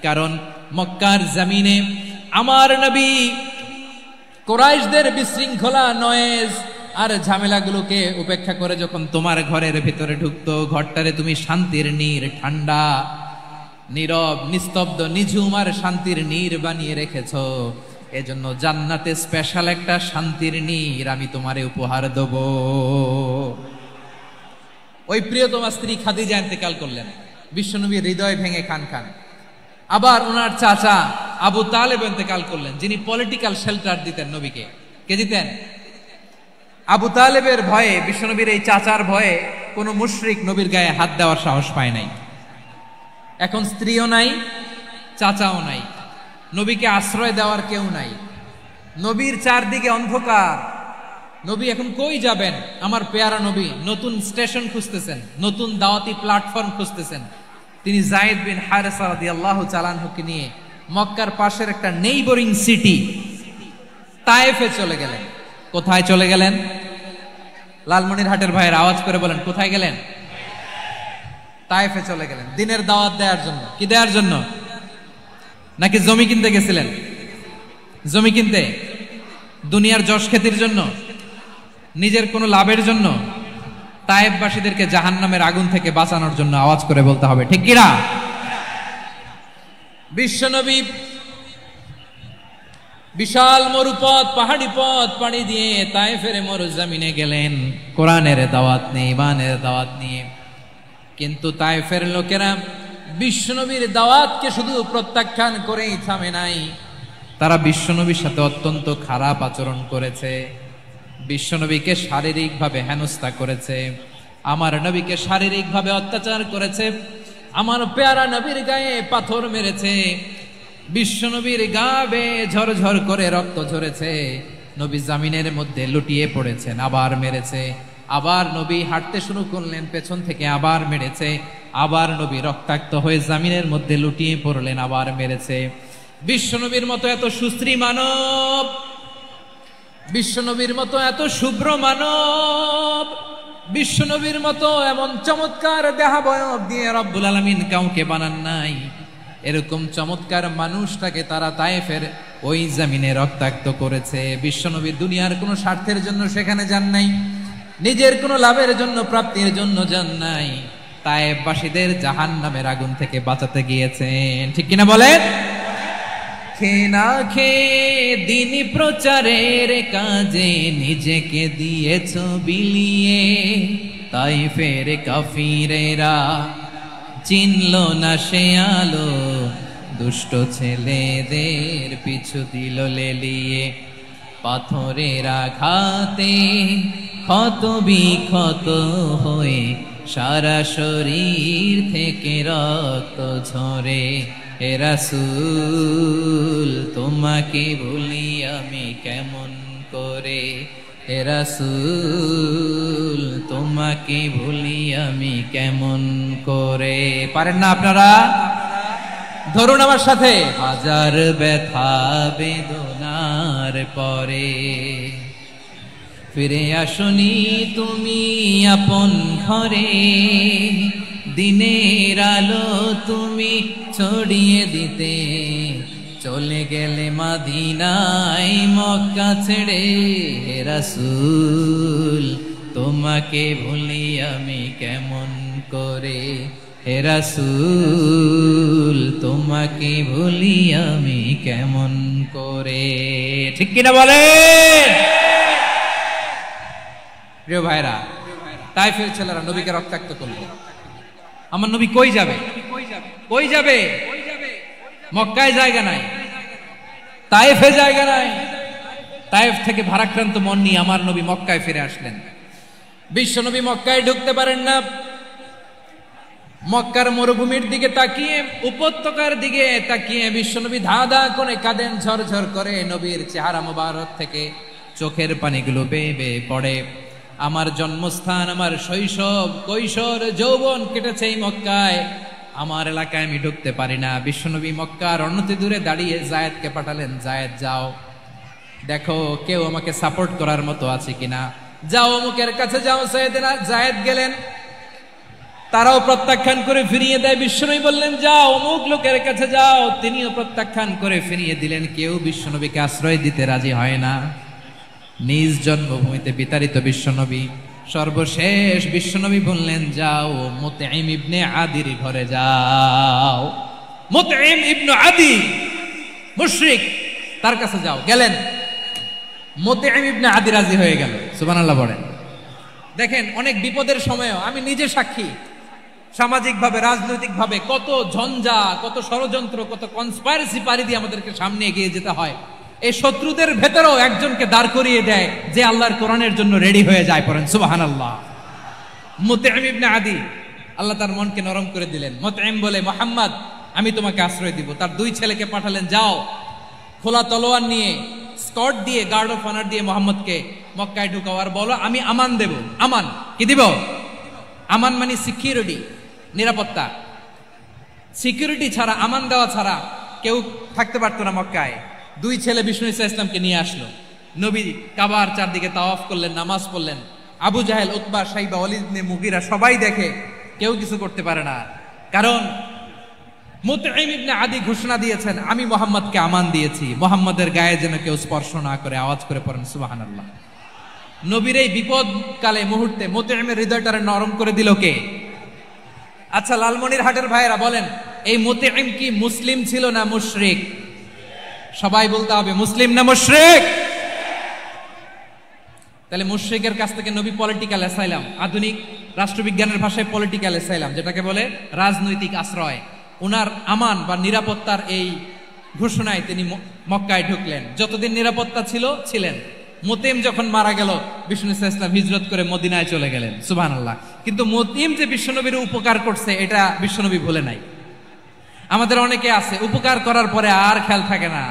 কারণ মক্কার জমিনে আমার নবী কুরাইশদের বিশৃঙ্খলা, নয়েজ আর ঝামেলাগুলোকে উপেক্ষা করে যখন তোমার ঘরের ভিতরে ঢুকতো, ঘরটারে তুমি শান্তির নীড়, ঠান্ডা, নীরব, নিস্তব্ধ, নিঝুম আর শান্তির নীড় বানিয়ে রেখেছো। এজন্য জান্নাতে স্পেশাল একটা শান্তির নীড় আমি তোমারে উপহার দেব। ওই প্রিয়তমা স্ত্রী খাদিজা ইন্তেকাল করলেন, বিশ্বনবীর হৃদয় ভেঙে খান খান। আবার ওনার চাচা আবু তালেব ইন্তেকাল করলেন, যিনি পলিটিক্যাল শেল্টার দিতেন নবীকে। কে দিতেন? আবু তালেবের ভয়ে, বিশ্বনবীর এই চাচার ভয়ে কোনো মুশরিক নবীর গায়ে হাত দেওয়ার সাহস পায় নাই। এখন স্ত্রীও নাই, চাচাও নাই, নবীকে আশ্রয় দেওয়ার কেউ নাই। নবীর চারদিকে অন্ধকার। নবী এখন কই যাবেন? আমার পেয়ারা নবী নতুন স্টেশন খুঁজতেছেন, নতুন দাওয়াতি প্ল্যাটফর্ম খুঁজতেছেন। তিনি যায়েদ বিন হারেসা রাদিয়াল্লাহু তাআলা আনহুকে নিয়ে মক্কার পাশের একটা নেইবরিং সিটি তায়েফে চলে গেলেন। কোথায় চলে গেলেন? লালমনিরহাটের ভাইয়ের আওয়াজ করে বলেন, কোথায় গেলেন? তায়েফে চলে গেলেন দিনের দাওয়াত দেওয়ার জন্য। কি দেওয়ার জন্য? নাকি জমি কিনতে গেছিলেন? জমি কিনতে, দুনিয়ার যশ খ্যাতির জন্য, নিজের কোনো লাভের জন্য? তায়েফবাসীদেরকে জাহান্নামের আগুন থেকে বাঁচানোর জন্য। আওয়াজ করে বলতে হবে ঠিক কিনা? বিশ্বনবী বিশাল মরুপথ, পাহাড়ি পথ পাড়ি দিয়ে তায়েফের মরুজমিনে গেলেন কোরআনের দাওয়াত নিয়ে, ইমানের দাওয়াত নিয়ে। কিন্তু তায়েফের লোকেরা বিশ্বনবীর দাওয়াতকে শুধু প্রত্যাখ্যান করেই থামে নাই, তারা বিশ্বনবীর সাথে অত্যন্ত খারাপ আচরণ করেছে। বিশ্বনবীকে শারীরিকভাবে হেনস্থা করেছে, আমার নবীকে শারীরিকভাবে অত্যাচার করেছে, আমার পেয়ারা নবীর গায়ে পাথর মেরেছে, বিশ্বনবীর গা বেয়ে ঝরঝর করে রক্ত ঝরেছে, নবী জামিনের মধ্যে লুটিয়ে পড়েছেন, আবার মেরেছে, আবার নবী হাঁটতে শুরু করলেন, পেছন থেকে আবার মেরেছে, আবার নবী রক্তাক্ত হয়ে জামিনের মধ্যে লুটিয়ে পড়লেন, আবার মেরেছে। বিশ্বনবীর মতো এত সুশ্রী মানব, বিশ্বনবীর মতো এত শুভ্র মানব, বিশ্বনবীর মতো এমন চমৎকার দেহাবয়ব দিয়ে রব্বুল আলামিন কাউকে বানান নাই। এরকম চমৎকার মানুষটাকে তারা তায়েফের ওই জমিনে রক্তাক্ত করেছে। বিশ্বনবী দুনিয়ার কোনো স্বার্থের জন্য সেখানে যান নাই, নিজের কোনো লাভের জন্য, প্রাপ্তির জন্য যান নাই, তায়েফবাসীদের জাহান্নামের আগুন থেকে বাঁচাতে গিয়েছেন। ঠিক কিনা বলেন? খেয়ে না খেয়ে দিন প্রচারের কাজে নিজেকে দিয়েছ বিলিয়ে, তায়েফের কাফিরেরা চিনল না সে আলো, দুষ্ট ছেলেদের পিছু দিল লেলিয়ে। পাথরের আঘাতে ক্ষত বিক্ষত হয়ে সারা শরীর থেকে রক্ত ঝরে। হে রাসূল তোমাকে ভুলি আমি কেমন করে, হে রাসূল তোমাকে ভুলি আমি কেমন করে। পারেন না আপনারা? ধরুন আমার সাথে। হাজার ব্যথা বেদনার পরে ফিরে আসনি তুমি আপন ঘরে, দিনের আলো তুমি ছড়িয়ে দিতে চলে গেলে মদিনায় মক্কা ছেড়ে। হে রাসূল তোমাকে ভুলি আমি কেমন করে, হে রাসূল তোমাকে ভুলি আমি কেমন করে। ঠিক কিনা বলেন? প্রিয় ভাইরা, তায়েফের ছেলেরা নবীকে রক্তাক্ত করলো। আমার নবী কই যাবে? কই যাবে? মক্কায় জায়গা নাই, তায়েফে জায়গা নাই। তায়েফ থেকে ভারাক্রান্ত মন নিয়ে আমার নবী মক্কায় ফিরে আসলেন। বিশ্ব নবী মক্কায় ঢুকতে পারেন না। মক্কার মরুভূমির দিকে তাকিয়ে, উপত্যকার দিকে তাকিয়ে বিশ্বনবী ধা ধা করে কাঁদেন, ঝরঝর করে। নবীর চেহারা মোবারক থেকে চোখের পানিগুলো বেয়ে বেয়ে পড়ে। আমার জন্মস্থান, আমার শৈশব, কৈশোর, যৌবন কেটেছে এই মক্কায়, আমার এলাকায় আমি ঢুকতে পারি না। বিশ্বনবী মক্কার অনতি দূরে দাঁড়িয়ে জায়েদকে পাঠালেন, জায়েদ যাও দেখো কেউ আমাকে সাপোর্ট করার মতো আছে কিনা, যাও অমুকের কাছে যাও। জায়েদ গেলেন, তারাও প্রত্যাখ্যান করে ফিরিয়ে দেয়। বিশ্বনবী বললেন যাও অমুক লোকের কাছে যাও, তিনিও প্রত্যাখ্যান করে ফিরিয়ে দিলেন। কেউ বিশ্বনবীকে আশ্রয় দিতে রাজি হয় না। নিজ জন্মভূমিতে বিতাড়িত বিশ্বনবী, সর্বশেষ বিশ্বনবী বললেন যাও মুতঈম ইবনে আদির ঘরে যাও। মুতঈম ইবনে আদি মুশরিক, তার কাছে যাও। গেলেন, মুতঈম ইবনে আদি রাজি হয়ে গেল। সুবহানাল্লাহ বলেন। দেখেন, অনেক বিপদের সময়ও আমি নিজে সাক্ষী, সামাজিকভাবে, রাজনৈতিকভাবে কত ঝঞ্ঝা, কত ষড়যন্ত্র, কত কনস্পাইরেসি পাড়ি দিয়ে আমাদেরকে সামনে এগিয়ে যেতে হয়। এই শত্রুদের ভেতরেও একজনকে দাঁড় করিয়ে দেয় যে আল্লাহর কোরআনের জন্য রেডি হয়ে যায়। পড়েন সুবহানাল্লাহ। মুতঈম ইবনে আদি, আল্লাহ তার মনকে নরম করে দিলেন। মুতঈম বলে, মুহাম্মদ আমি তোমাকে আশ্রয় দিব। তার দুই ছেলেকে পাঠালেন, যাও খোলা তলোয়ার নিয়ে, স্কট দিয়ে, গার্ড অফ অনার দিয়ে মুহাম্মদকে মক্কায় ঢুকাও, আর বলো আমি আমান দেব। আমান কি দিব? আমান মানে সিকিউরিটি, নিরাপত্তা। সিকিউরিটি ছাড়া, আমান দেওয়া ছাড়া কেউ থাকতে পারতো না মক্কায়। দুই ছেলে বিষ্ণু ইসা ইসলামকে নিয়ে আসলো। নবী কাবার চারদিকে তাওয়াফ করলেন, নামাজ পড়লেন। আবু জাহেল, উতবা, শাইবা, ওয়ালিদ ইবনে মুগীরা সবাই দেখে, কেউ কিছু করতে পারে না। কারণ মুতঈম ইবনে আদি ঘোষণা দিয়েছেন আমি মুহাম্মদকে আমান দিয়েছি, মুহাম্মদের গায়ে যেন কেউ স্পর্শ না করে। আওয়াজ করে পড়েন সুবহানাল্লাহ। নবীর এই বিপদ কালে মুহূর্তে মুতঈমের হৃদয়টারে নরম করে দিল কে? আচ্ছা লালমনির হাটের ভাইয়েরা বলেন, এই মুতঈম কি মুসলিম ছিল না মুশরিক? সবাই বলতে হবে মুসলিম না মুশরিক? তাহলে মুশরিকের কাছ থেকে নবী পলিটিক্যাল অ্যাসাইলাম, আধুনিক রাষ্ট্রবিজ্ঞানের ভাষায় পলিটিক্যাল অ্যাসাইলাম, যেটাকে বলে রাজনৈতিক আশ্রয়, উনার আমান বা নিরাপত্তার এই ঘোষণায় তিনি মক্কায় ঢুকলেন। যতদিন নিরাপত্তা ছিল ছিলেন। মুতঈম যখন মারা গেল, বিষ্ণু ইসলাম হিজরত করে মদিনায় চলে গেলেন। সুবহানাল্লাহ। কিন্তু মুতঈম যে বিশ্বনবীর উপকার করছে এটা বিশ্বনবী ভুলে নাই। আমাদের অনেকে আছে উপকার করার পরে আর খেয়াল থাকে না,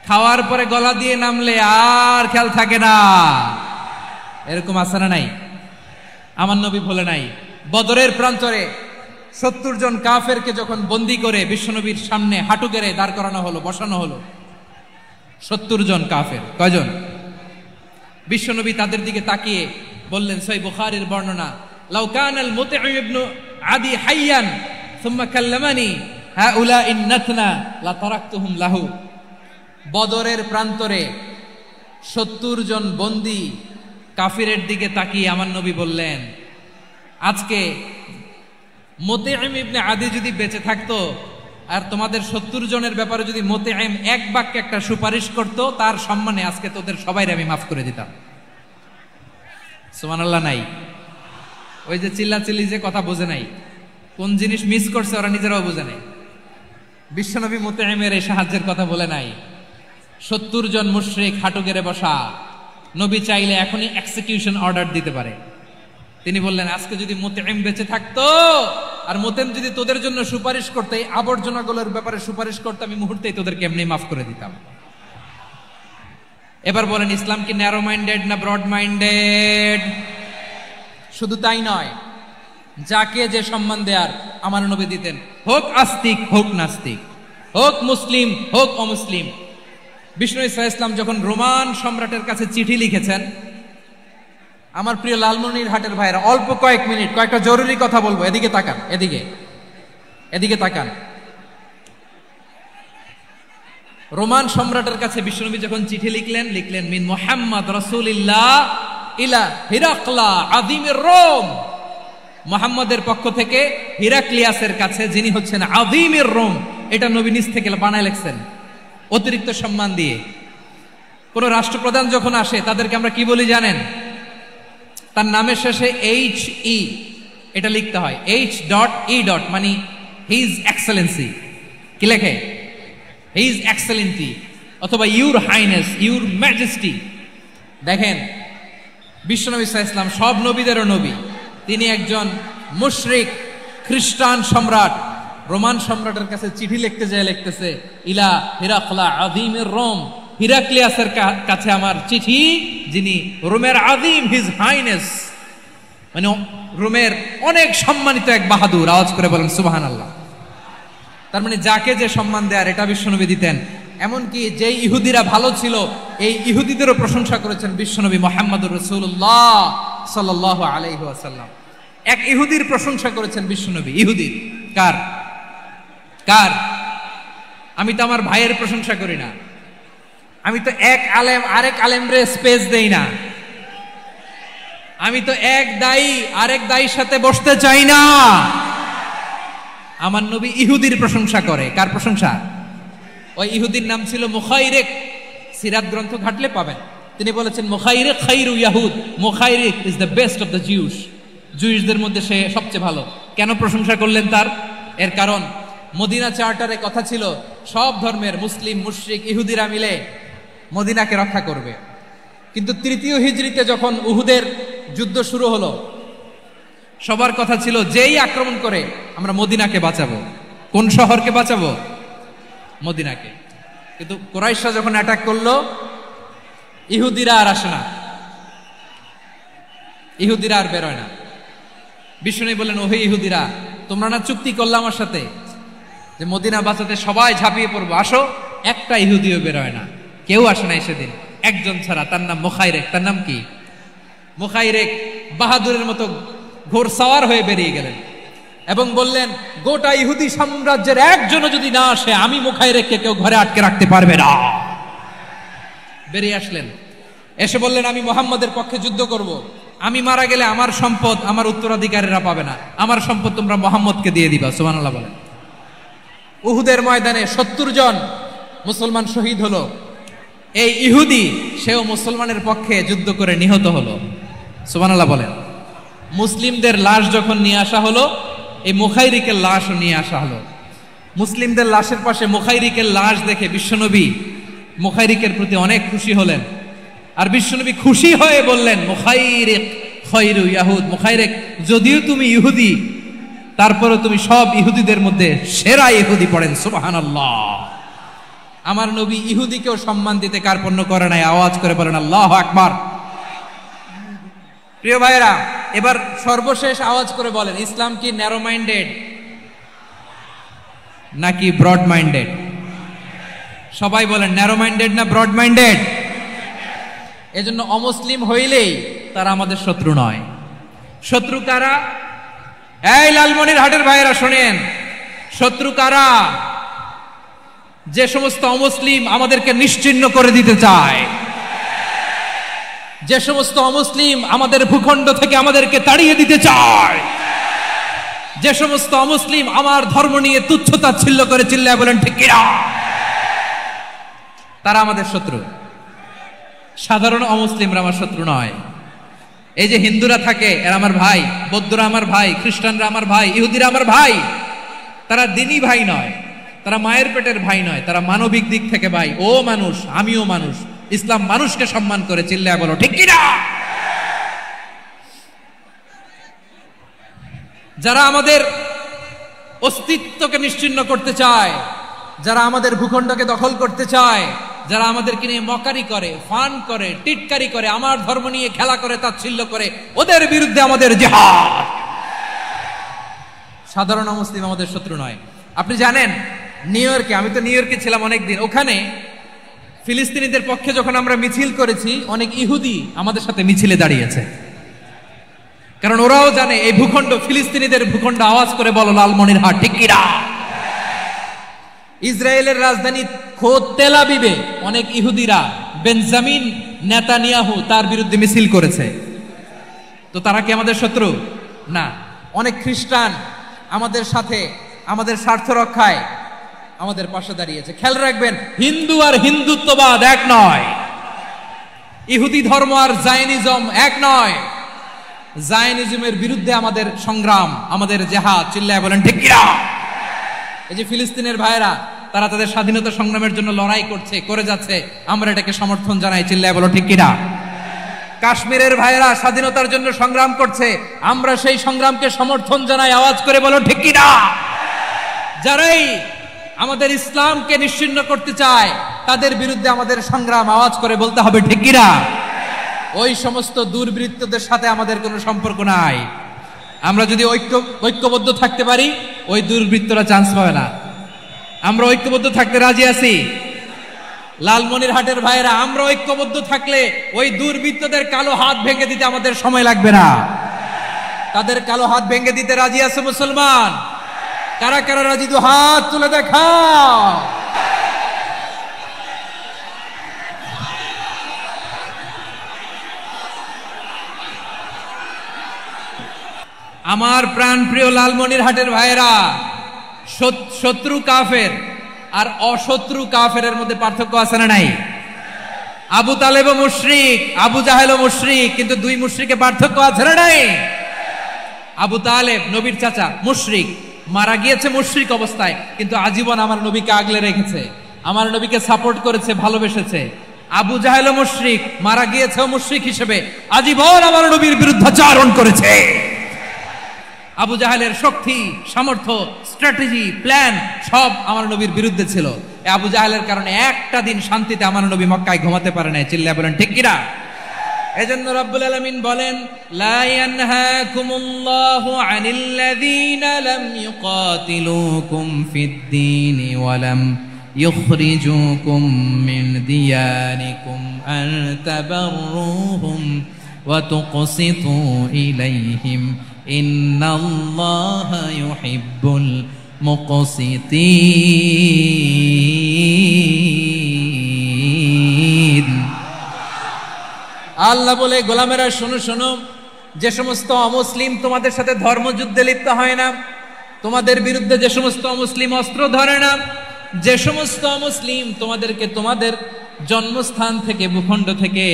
খাওয়ার পরে গলা দিয়ে নামলে আর খেয়াল থাকে না। এরকম আছে না নাই? আমার নবী ভুলে নাই। বদরের প্রান্তরে 70 জন কাফেরকে যখন বন্দী করে বিশ্বনবীর সামনে হাঁটু গেড়ে দাঁড় করানো হলো, বসানো হলো, 70 জন কাফের। কয়জন? বিশ্বনবী তাদের দিকে তাকিয়ে বললেন, সহিহ বুখারীর বর্ণনা, লাউ কানাল মুতঈম ইবনে আদি হাইয়ান সুম্মা কাল্লামানি হাউলাঈ নাতনা লা তারাকতুহুম লাহু। বদরের প্রান্তরে 70 জন বন্দী কাফিরের দিকে তাকিয়ে আমার নবী বললেন, আজকে মুতঈম ইবনে আদি যদি বেঁচে থাকতো আর তোমাদের 70 জনের ব্যাপারে যদি মুতঈম এক বাক্যে একটা সুপারিশ করত, তার সম্মানে আজকে তোদের সবাইকে আমি মাফ করে দিতাম। সুবহানাল্লাহ। নাই ওই যে চিল্লাচিল্লি যে কথা বোঝে নাই, কোন জিনিস মিস করছে ওরা নিজেরাও বোঝে নাই। বিশ্বনবী মুতঈমের এই সাহায্যের কথা বলে নাই। 70 জন মুশরিক হাঁটু গেড়ে বসা, নবী চাইলে এখনই এক্সিকিউশন অর্ডার দিতে পারে। তিনি বললেন, আজকে যদি মুতঈম বেঁচে থাকতো আর মুতঈম যদি তোদের জন্য সুপারিশ করতে, এই আবর্জনাগুলোর ব্যাপারে সুপারিশ করতে, আমি মুহূর্তেই তোদেরকে এমনি মাফ করে দিতাম। এবার বলেন, ইসলাম কি ন্যারো মাইন্ডেড না ব্রড মাইন্ডেড? শুধু তাই নয়, যাকে যে সম্মান দেয়ার আমার নবী দিতেন, হোক আস্তিক হোক নাস্তিক, হোক মুসলিম হোক অমুসলিম। বিষ্ণু ইসা ইসলাম যখন রোমান সম্রাটের কাছে চিঠি লিখেছেন, আমার প্রিয় লালমনিরহাটের ভাইরা, অল্প কয়েক মিনিট কয়েকটা জরুরি কথা বলবো, এদিকে তাকান, এদিকে তাকান। রোমান সম্রাটের কাছে বিশ্বনবী যখন চিঠি লিখলেন মিন মুহাম্মদ রাসূলিল্লাহ ইলা হিরাকলা আযীমির রোম। মুহাম্মদের পক্ষ থেকে হিরাক্লিয়াসের কাছে, যিনি হচ্ছেন আযীমির রোম। এটা নবী নিজ থেকে বানায় লিখছেন, অতিরিক্ত সম্মান দিয়ে। কোন রাষ্ট্রপ্রধান যখন আসে তাদেরকে আমরা কি বলি জানেন? তার নামের শেষে HE এটা লিখতে হয়, H.E. মানে হিজ এক্সেলেন্সি। কি লেখে? হিজ এক্সেলেন্সি, অথবা ইউর হাইনেস, ইউর ম্যাজেস্টি। দেখেন, বিশ্বনবী সাল্লাল্লাহু আলাইহি ওয়াসাল্লাম সব নবীদেরও নবী। তিনি একজন মুশরিক খ্রিস্টান সম্রাট, রোমান সম্রাটের কাছে চিঠি লিখতে যায়, লিখতেছে ইলা হিরাকলা আযীমির রোম। হিরাক্লিয়াসের কাছে আমার চিঠি, যিনি রোমের আযীম, হিজ হাইনেস, মানে রোমের অনেক সম্মানিত এক বাহাদুর। আওয়াজ করে বলেন সুবহানাল্লাহ। তার মানে যাকে যে সম্মান দেয়ার, এটা বিশ্বনবী দিতেন। এমনকি যে ইহুদিরা ভালো ছিল, এই ইহুদিদেরও প্রশংসা করেছেন বিশ্বনবী মুহাম্মদুর রাসূলুল্লাহ সাল্লাল্লাহু আলাইহি ওয়াসাল্লাম। এক ইহুদির প্রশংসা করেছেন বিশ্বনবী। ইহুদির কার? আমি তো আমার ভাইয়ের প্রশংসা করি না, আমি তো এক আলেম আরেক আলেমরে স্পেস দেই না, আমি তো এক দায়ী আরেক দায়ীর সাথে বসতে চাই না। আমার নবী ইহুদির প্রশংসা করে। কার প্রশংসা? ওই ইহুদির নাম ছিল মুখাইরিক। সিরাত গ্রন্থ ঘাটলে পাবেন। তিনি বলেছেন, মুখাইরিক খাইরু ইয়াহুদ, Mukhayriq is the best of the Jews. জুইসদের মধ্যে সে সবচেয়ে ভালো। কেন প্রশংসা করলেন তার? এর কারণ মদিনা চার্টারে কথা ছিল, সব ধর্মের মুসলিম, মুশরিক, ইহুদিরা মিলে মদিনাকে রক্ষা করবে। কিন্তু 3য় হিজরিতে যখন উহুদের যুদ্ধ শুরু হলো, সবার কথা ছিল যেই আক্রমণ করে আমরা মদিনাকে বাঁচাবো। কোন শহরকে বাঁচাবো? মদিনাকে। কিন্তু কুরাইশরা যখন অ্যাটাক করলো, ইহুদিরা আর আসে না, ইহুদিরা আর বেরোয় না। বিষ্ণু বললেন, ওহে ইহুদিরা, তোমরা না চুক্তি করলে আমার সাথে যে মদিনা বাঁচাতে সবাই ঝাঁপিয়ে পড়বো, আসো। একটা ইহুদিও বেরোয় না, কেউ আসে নাই সেদিন, একজন ছাড়া। তার নাম মুখাইরেক। তার নাম কি? মুখাইরেক বাহাদুরের মতো ঘোড়সাওয়ার হয়ে বেরিয়ে গেলেন এবং বললেন, গোটা ইহুদি সাম্রাজ্যের একজনও যদি না আসে, আমি মুখাইরেককে কেউ ঘরে আটকে রাখতে পারবে না। বেরিয়ে আসলেন, এসে বললেন, আমি মুহাম্মদের পক্ষে যুদ্ধ করব। আমি মারা গেলে আমার সম্পদ আমার উত্তরাধিকারীরা পাবে না, আমার সম্পদ তোমরা মুহাম্মদকে দিয়ে দিবা। সুবহানাল্লাহ বলেন। উহুদের ময়দানে 70 জন মুসলমান শহীদ হলো। এই ইহুদি, সেও মুসলমানের পক্ষে যুদ্ধ করে নিহত হলো। সুবহানাল্লাহ বলেন। মুসলিমদের লাশ যখন নিয়ে আসা হলো, এই মুখাইরিকের লাশও নিয়ে আসা হলো। মুসলিমদের লাশের পাশে মুখাইরিকের লাশ দেখে বিশ্বনবী মুখাইরিকের প্রতি অনেক খুশি হলেন। আর বিশ্বনবী খুশি হয়ে বললেন, মুখাইরিক খায়রু ইয়াহুদ। মুখাইরিক, যদিও তুমি ইহুদি, তারপরে তুমি সব ইহুদিদের মধ্যে সেরা ইহুদি। পড়েন সুবহানাল্লাহ। আমার নবী ইহুদিকেও সম্মান দিতে কার্পণ্য করে নাই। আওয়াজ করে বলেন আল্লাহু আকবার। প্রিয় ভাইরা, এবার সর্বশেষ আওয়াজ করে বলেন, ইসলাম কি ন্যারো মাইন্ডেড নাকি ব্রড মাইন্ডেড? সবাই বলেন ন্যারো মাইন্ডেড না ব্রড মাইন্ডেড? এজন্য অমুসলিম হইলেই তারা আমাদের শত্রু নয়। শত্রু কারা? এই লালমনিরহাটের ভাইয়েরা শোনেন, শত্রু কারা? যে সমস্ত অমুসলিম আমাদেরকে নিশ্চিহ্ন করে দিতে চায়, যে সমস্ত অমুসলিম আমাদের ভূখণ্ড থেকে আমাদেরকে তাড়িয়ে দিতে চায়, যে সমস্ত অমুসলিম আমার ধর্ম নিয়ে তুচ্ছতাচ্ছিল্য করে চিল্লায় বলেন ঠিক কিনা, তারা আমাদের শত্রু। সাধারণ অমুসলিমরা আমার শত্রু নয়। এই যে হিন্দুরা থাকে এরা আমার ভাই, বৌদ্ধরা আমার ভাই, খ্রিস্টানরা আমার ভাই, ইহুদিরা আমার ভাই। তারা দিনই ভাই নয়, তারা মায়ের পেটের ভাই নয়, তারা মানবিক দিক থেকে ভাই। ও মানুষ, আমিও মানুষ। ইসলাম মানুষকে সম্মান করে, চিল্লায় বলো ঠিক কিনা। যারা আমাদের অস্তিত্বকে নিশ্চিহ্ন করতে চায়, যারা আমাদের ভূখণ্ডকে দখল করতে চায়, যারা আমাদেরকে নিয়ে মকারি করে, ফান করে, টিটকারি করে, আমার ধর্ম নিয়ে খেলা করে, তাচ্ছিল্য করে, ওদের বিরুদ্ধে আমাদের জিহাদ। সাধারণ মুসলিম আমাদের শত্রু নয়। আপনি জানেন নিউ ইয়র্কে, আমি তো নিউ ইয়র্কে ছিলাম অনেকদিন, ওখানে ফিলিস্তিনিদের পক্ষে যখন আমরা মিছিল করেছি, অনেক ইহুদি আমাদের সাথে মিছিলে দাঁড়িয়েছে। কারণ ওরাও জানে এই ভূখণ্ড ফিলিস্তিনিদের ভূখণ্ড। আওয়াজ করে বলো লালমনিরহাট ঠিক কিনা। ইসরায়েলের রাজধানী খোদ তেল আবিবে অনেক ইহুদিরা বেঞ্জামিন নেতানিয়াহু তার বিরুদ্ধে মিছিল করেছে। তো তারা কি আমাদের শত্রু? না। অনেক খ্রিস্টান আমাদের সাথে আমাদের স্বার্থ রক্ষায় আমাদের পাশে দাঁড়িয়েছে। খেয়াল রাখবেন, হিন্দু আর হিন্দুত্ববাদ এক নয়, ইহুদি ধর্ম আর জায়নিজম এক নয়। জায়নিজমের বিরুদ্ধে আমাদের সংগ্রাম, আমাদের জিহাদ, চিল্লায় বলেন ঠিক কিনা। এই যে ফিলিস্তিনের ভাইরা, তারা তাদের স্বাধীনতা সংগ্রামের জন্য লড়াই করছে, করে যাচ্ছে, আমরা এটাকে সমর্থন জানাই, চিল্লায় বলো ঠিক কিনা। কাশ্মীরের ভাইরা স্বাধীনতার জন্য সংগ্রাম করছে, আমরা সেই সংগ্রামকে সমর্থন জানাই, আওয়াজ করে বলো ঠিক কিনা। যারাই আমাদের ইসলামকে নিশ্চিহ্ন করতে চায় তাদের বিরুদ্ধে আমাদের সংগ্রাম, আওয়াজ করে বলতে হবে ঠিক কিনা। ওই সমস্ত দুর্বৃত্তদের সাথে আমাদের কোনো সম্পর্ক নাই। আমরা যদি ঐক্যবদ্ধ থাকতে পারি, ওই দুর্বৃত্তরা চান্স পাবে না। আমরা ঐক্যবদ্ধ থাকতে রাজি আছি। লালমনিরহাটের ভাইয়েরা, আমরা ঐক্যবদ্ধ থাকলে ওই দুর্বৃত্তদের কালো হাত ভেঙে দিতে আমাদের সময় লাগবে না। তাদের কালো হাত ভেঙে দিতে রাজি আছে মুসলমান? কারা কারা রাজি? দু হাত তুলে দেখাও। আমার প্রাণ প্রিয় লালমনিরহাটের ভাইয়েরা, শত্রু কাফের আর অশত্রু কাফেরের মধ্যে পার্থক্য আছে না নাই? আবু তালেবও মুশরিক, আবু জাহেলও মুশরিক, কিন্তু দুই মুশরিকে পার্থক্য আছে না নাই? আবু তালেব নবীর চাচা, মুশরিক, মারা গিয়েছে মুশরিক অবস্থায়, কিন্তু আজীবন আমার নবীকে আগলে রেখেছে, আমার নবীকে সাপোর্ট করেছে, ভালোবেসেছে। আবু জাহেলও মুশরিক, মারা গিয়েছেও মুশরিক হিসেবে, আজীবন আমার নবীর বিরুদ্ধাচরণ করেছে। আবু জাহেলের শক্তি, সামর্থ্য, স্ট্র্যাটেজি, প্ল্যান সব আমার নবীর বিরুদ্ধে ছিল। আবু জাহেলের কারণে একটা দিন শান্তিতে আমার নবী মক্কায় ঘুমাতে পারে নাই, চিল্লায় বলেন ঠিক কিনা। এজন্য রব্বুল আলামিন বলেন, লা ইয়ানহাকুমুল্লাহু আনিল্লাযীনা লাম ইউকাতিলুকুম ফিদ-দীন ওয়া লাম ইখরিজুকুম মিন দিয়ারিকুম আন তাবাররুহুম ওয়া তুকসিতু ইলাইহিম ইন্নাল্লাহা ইউহিব্বুল মুকসিতিন। আল্লাহ বলে, গোলামেরা শোনো শোনো, যে সমস্ত অমুসলিম তোমাদের সাথে ধর্মযুদ্ধে লিপ্ত হয় না, তোমাদের বিরুদ্ধে যে সমস্ত অমুসলিম অস্ত্র ধরে না, যে সমস্ত অমুসলিম তোমাদেরকে তোমাদের জন্মস্থান থেকে, ভূখণ্ড থেকে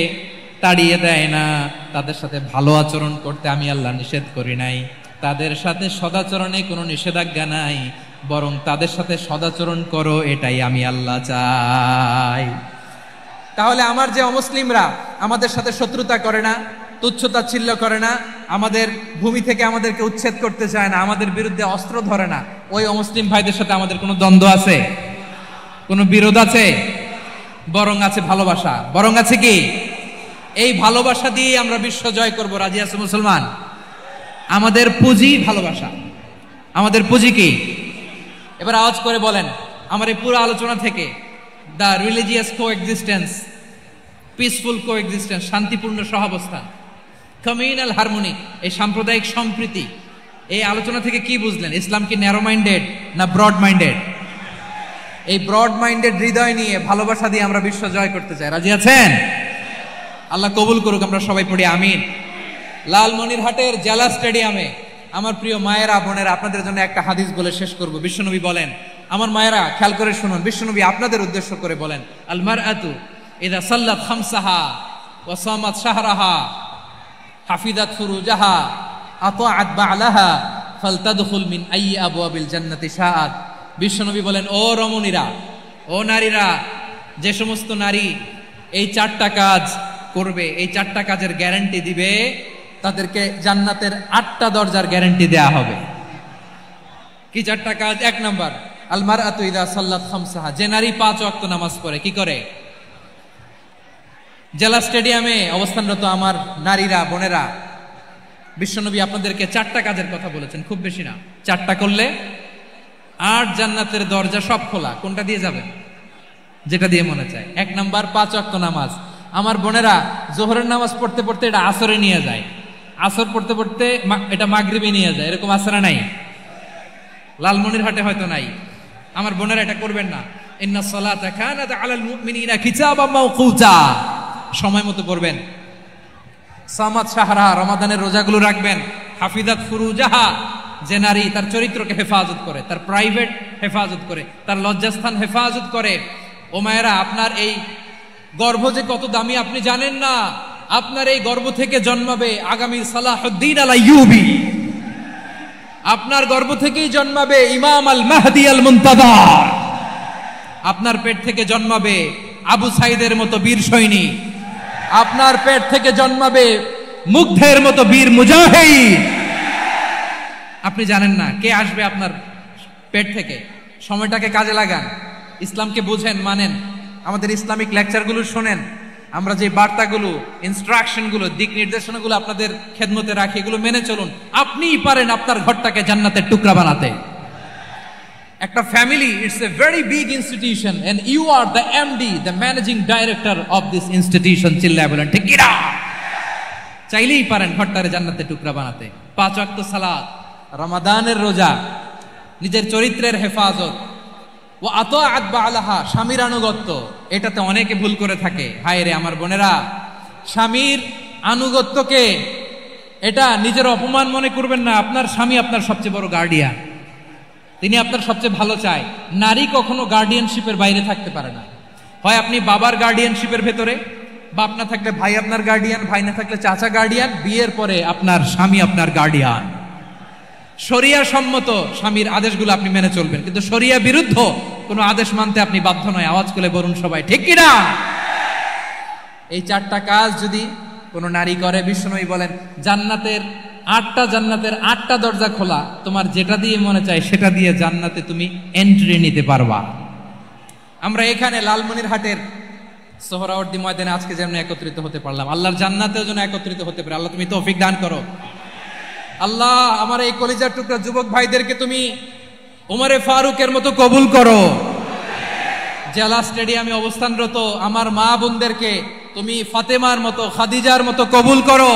তাড়িয়ে দেয় না, তাদের সাথে ভালো আচরণ করতে আমি আল্লাহ নিষেধ করি নাই। তাদের সাথে সদাচরণে কোনো নিষেধাজ্ঞা নাই, বরং তাদের সাথে সদাচরণ করো, এটাই আমি আল্লাহ চাই। তাহলে আমার যে অমুসলিমরা আমাদের সাথে শত্রুতা করে না, তুচ্ছতাচ্ছিল্য করে না, আমাদের ভূমি থেকে আমাদেরকে উচ্ছেদ করতে চায় না, আমাদের বিরুদ্ধে অস্ত্র ধরে না, ওই অমুসলিম ভাইদের সাথে আমাদের কোনো দ্বন্দ্ব আছে? কোনো বিরোধ আছে? বরং আছে ভালোবাসা। বরং আছে কি? এই ভালোবাসা দিয়ে আমরা বিশ্ব জয় করব। রাজি আছে মুসলমান? আমাদের পুঁজি ভালোবাসা। আমাদের পুঁজি কি? এবার আওয়াজ করে বলেন আমার এই পুরো আলোচনা থেকে the religious coexistence, peaceful coexistence, শান্তিপূর্ণ সহাবস্থান, কমিউনাল হারমোনি, এই সাম্প্রদায়িক সম্প্রীতি, এই আলোচনা থেকে কি বুঝলেন? ইসলাম কি ন্যারো মাইন্ডেড না ব্রড মাইন্ডেড? এই ব্রড মাইন্ডেড হৃদয় নিয়ে ভালোবাসা দিয়ে আমরা বিশ্ব জয় করতে চাই। রাজি আছেন? আল্লাহ কবুল করুক, আমরা সবাই পড়ি আমিন। লালমনিরহাটের জেলা স্টেডিয়ামে আমার প্রিয় মায়েরা বোনেরা, আপনাদের জন্য একটা হাদিস বলে শেষ করব। বিশ্বনবী বলেন, আমার মায়েরা খেয়াল করে শুনুন, বিশ্বনবী আপনাদের উদ্দেশ্য করে বলেন, আল মারআতু ইযা সাল্লাত খামসাহা ওয়া সামাত শাহরাহা হাফিজাত ফুরুজাহা আতাআত বা'লাহা ফালতাদখুল মিন আইয়ি আবওয়াবিল জান্নাতি শাআত। বিশ্বনবী বলেন, ও রমণীরা, ও নারীরা, যে সমস্ত নারী এই 4টা কাজ করবে, এই 4টা কাজের গ্যারান্টি দিবে, তাদেরকে জান্নাতের 8টা দরজার গ্যারান্টি দেয়া হবে। কি 4টা কাজ? 1 নাম্বার, আল মারআতু ইযা সাল্লাত খামসাহা, যে নারী 5 ওয়াক্ত নামাজ পড়ে। কি করে? জেলা স্টেডিয়ামে অবস্থানরত আমার নারীরা বোনেরা, বিশ্বনবী আপনাদেরকে 4টা কাজের কথা বলেছেন, খুব বেশি না। 4টা করলে 8 জান্নাতের দরজা সব খোলা। কোনটা দিয়ে যাবেন? যেটা দিয়ে মনে চায়। 1 নাম্বার 5 ওয়াক্ত নামাজ। আমার বোনেরা জোহরের নামাজ পড়তে পড়তে এটা আসরে নিয়ে যায়, আসর পড়তে পড়তে এটা মাগরিবে নিয়ে যায়। এরকম আসরা নাই? লালমনিরহাটে হয়তো নাই। আমার বোনেরা এটা করবেন না। ইন্নাস সালাতা কানাত আলাল মুমিনিনা কিতাবাম মাওকুতা, সময় মতো পড়বেন। সামাত শাহরা, রমাদানের রোজাগুলো রাখবেন। হাফিজাত ফুরুজাহা, যে নারী তার চরিত্রকে হেফাজত করে, তার প্রাইভেট হেফাজত করে, তার লজ্জাস্থান হেফাজত করে। ও মায়েরা, আপনার এই গর্ভ যে কত দামি আপনি জানেন না। আপনার এই গর্ভ থেকে জন্মাবে আগামীর সালাহুদ্দিন আল আইয়ুবী। আপনার গর্ভ থেকেই জন্মাবে ইমাম আল মাহদি আল মুনতাযর। আপনার পেট থেকে জন্মাবে আবু সাইদের মতো বীর সৈনিক। আপনার পেট থেকে জন্মাবে মুগ্ধের মতো বীর মুজাহিদ। আপনি জানেন না কে আসবে আপনার পেট থেকে। সময়টাকে কাজে লাগান, ইসলামকে বুঝেন, মানেন, আমাদের ইসলামিক লেকচারগুলো শোনেন। আমরা যে বার্তাগুলো, ইনস্ট্রাকশনগুলো, দিক নির্দেশনাগুলো আপনাদের খেদমতে রাখি, এগুলো মেনে চলুন। আপনিই পারেন আপনার ঘরটাকে জান্নাতের টুকরা বানাতে। একটা family, it's a very big institution and you are the MD, the managing director of this institution. চিল্লায় বলেন ঠিক কিনা? চাইলেই পারেন ঘরটারে জান্নাতের টুকরা বানাতে। 5 ওয়াক্ত সালাত, রমাদানের রোজা, নিজের চরিত্রের হেফাজত, ও আতাআত বা'লাহা, স্বামীর আনুগত্য। এটাতে অনেকে ভুল করে থাকে। হায় রে আমার বোনেরা, স্বামীর আনুগত্যকে এটা নিজের অপমান মনে করবেন না। আপনার স্বামী আপনার সবচেয়ে বড় গার্ডিয়ান, তিনি আপনার সবচেয়ে ভালো চায়। নারী কখনো গার্ডিয়ানশিপের বাইরে থাকতে পারে না। হয় আপনি বাবার গার্ডিয়ানশিপের ভেতরে, বাপ না থাকলে ভাই আপনার গার্ডিয়ান, ভাই না থাকলে চাচা গার্ডিয়ান, বিয়ের পরে আপনার স্বামী আপনার গার্ডিয়ান। শরিয়া সম্মত স্বামীর আদেশগুলো আপনি মেনে চলবেন, কিন্তু শরিয়া বিরুদ্ধ কোনো আদেশ মানতে আপনি বাধ্য নয়। আওয়াজ করে বলুন সবাই ঠিক কিনা? এই 4টা কাজ যদি কোনো নারী করে, বিশ্বনবী বলেন জান্নাতের 8টা দরজা খোলা। তোমার যেটা দিয়ে মনে চায় সেটা দিয়ে জান্নাতে তুমি এন্ট্রি নিতে পারবা। আমরা এখানে লালমনিরহাটের সোহরাওয়ার্দী ময়দানে আজকে যেমন একত্রিত হতে পারলাম, আল্লাহর জান্নাতেও যেন একত্রিত হতে পারে। আল্লাহ তুমি তৌফিক দান করো। আল্লাহ আমার এই কলিজার টুকরা যুবক ভাইদেরকে তুমি উমরে ফারুকের মতো কবুল করো। জেলা স্টেডিয়ামে অবস্থানরত আমার মা বোনদেরকে তুমি ফাতেমার মতো, খাদিজার মতো কবুল করো।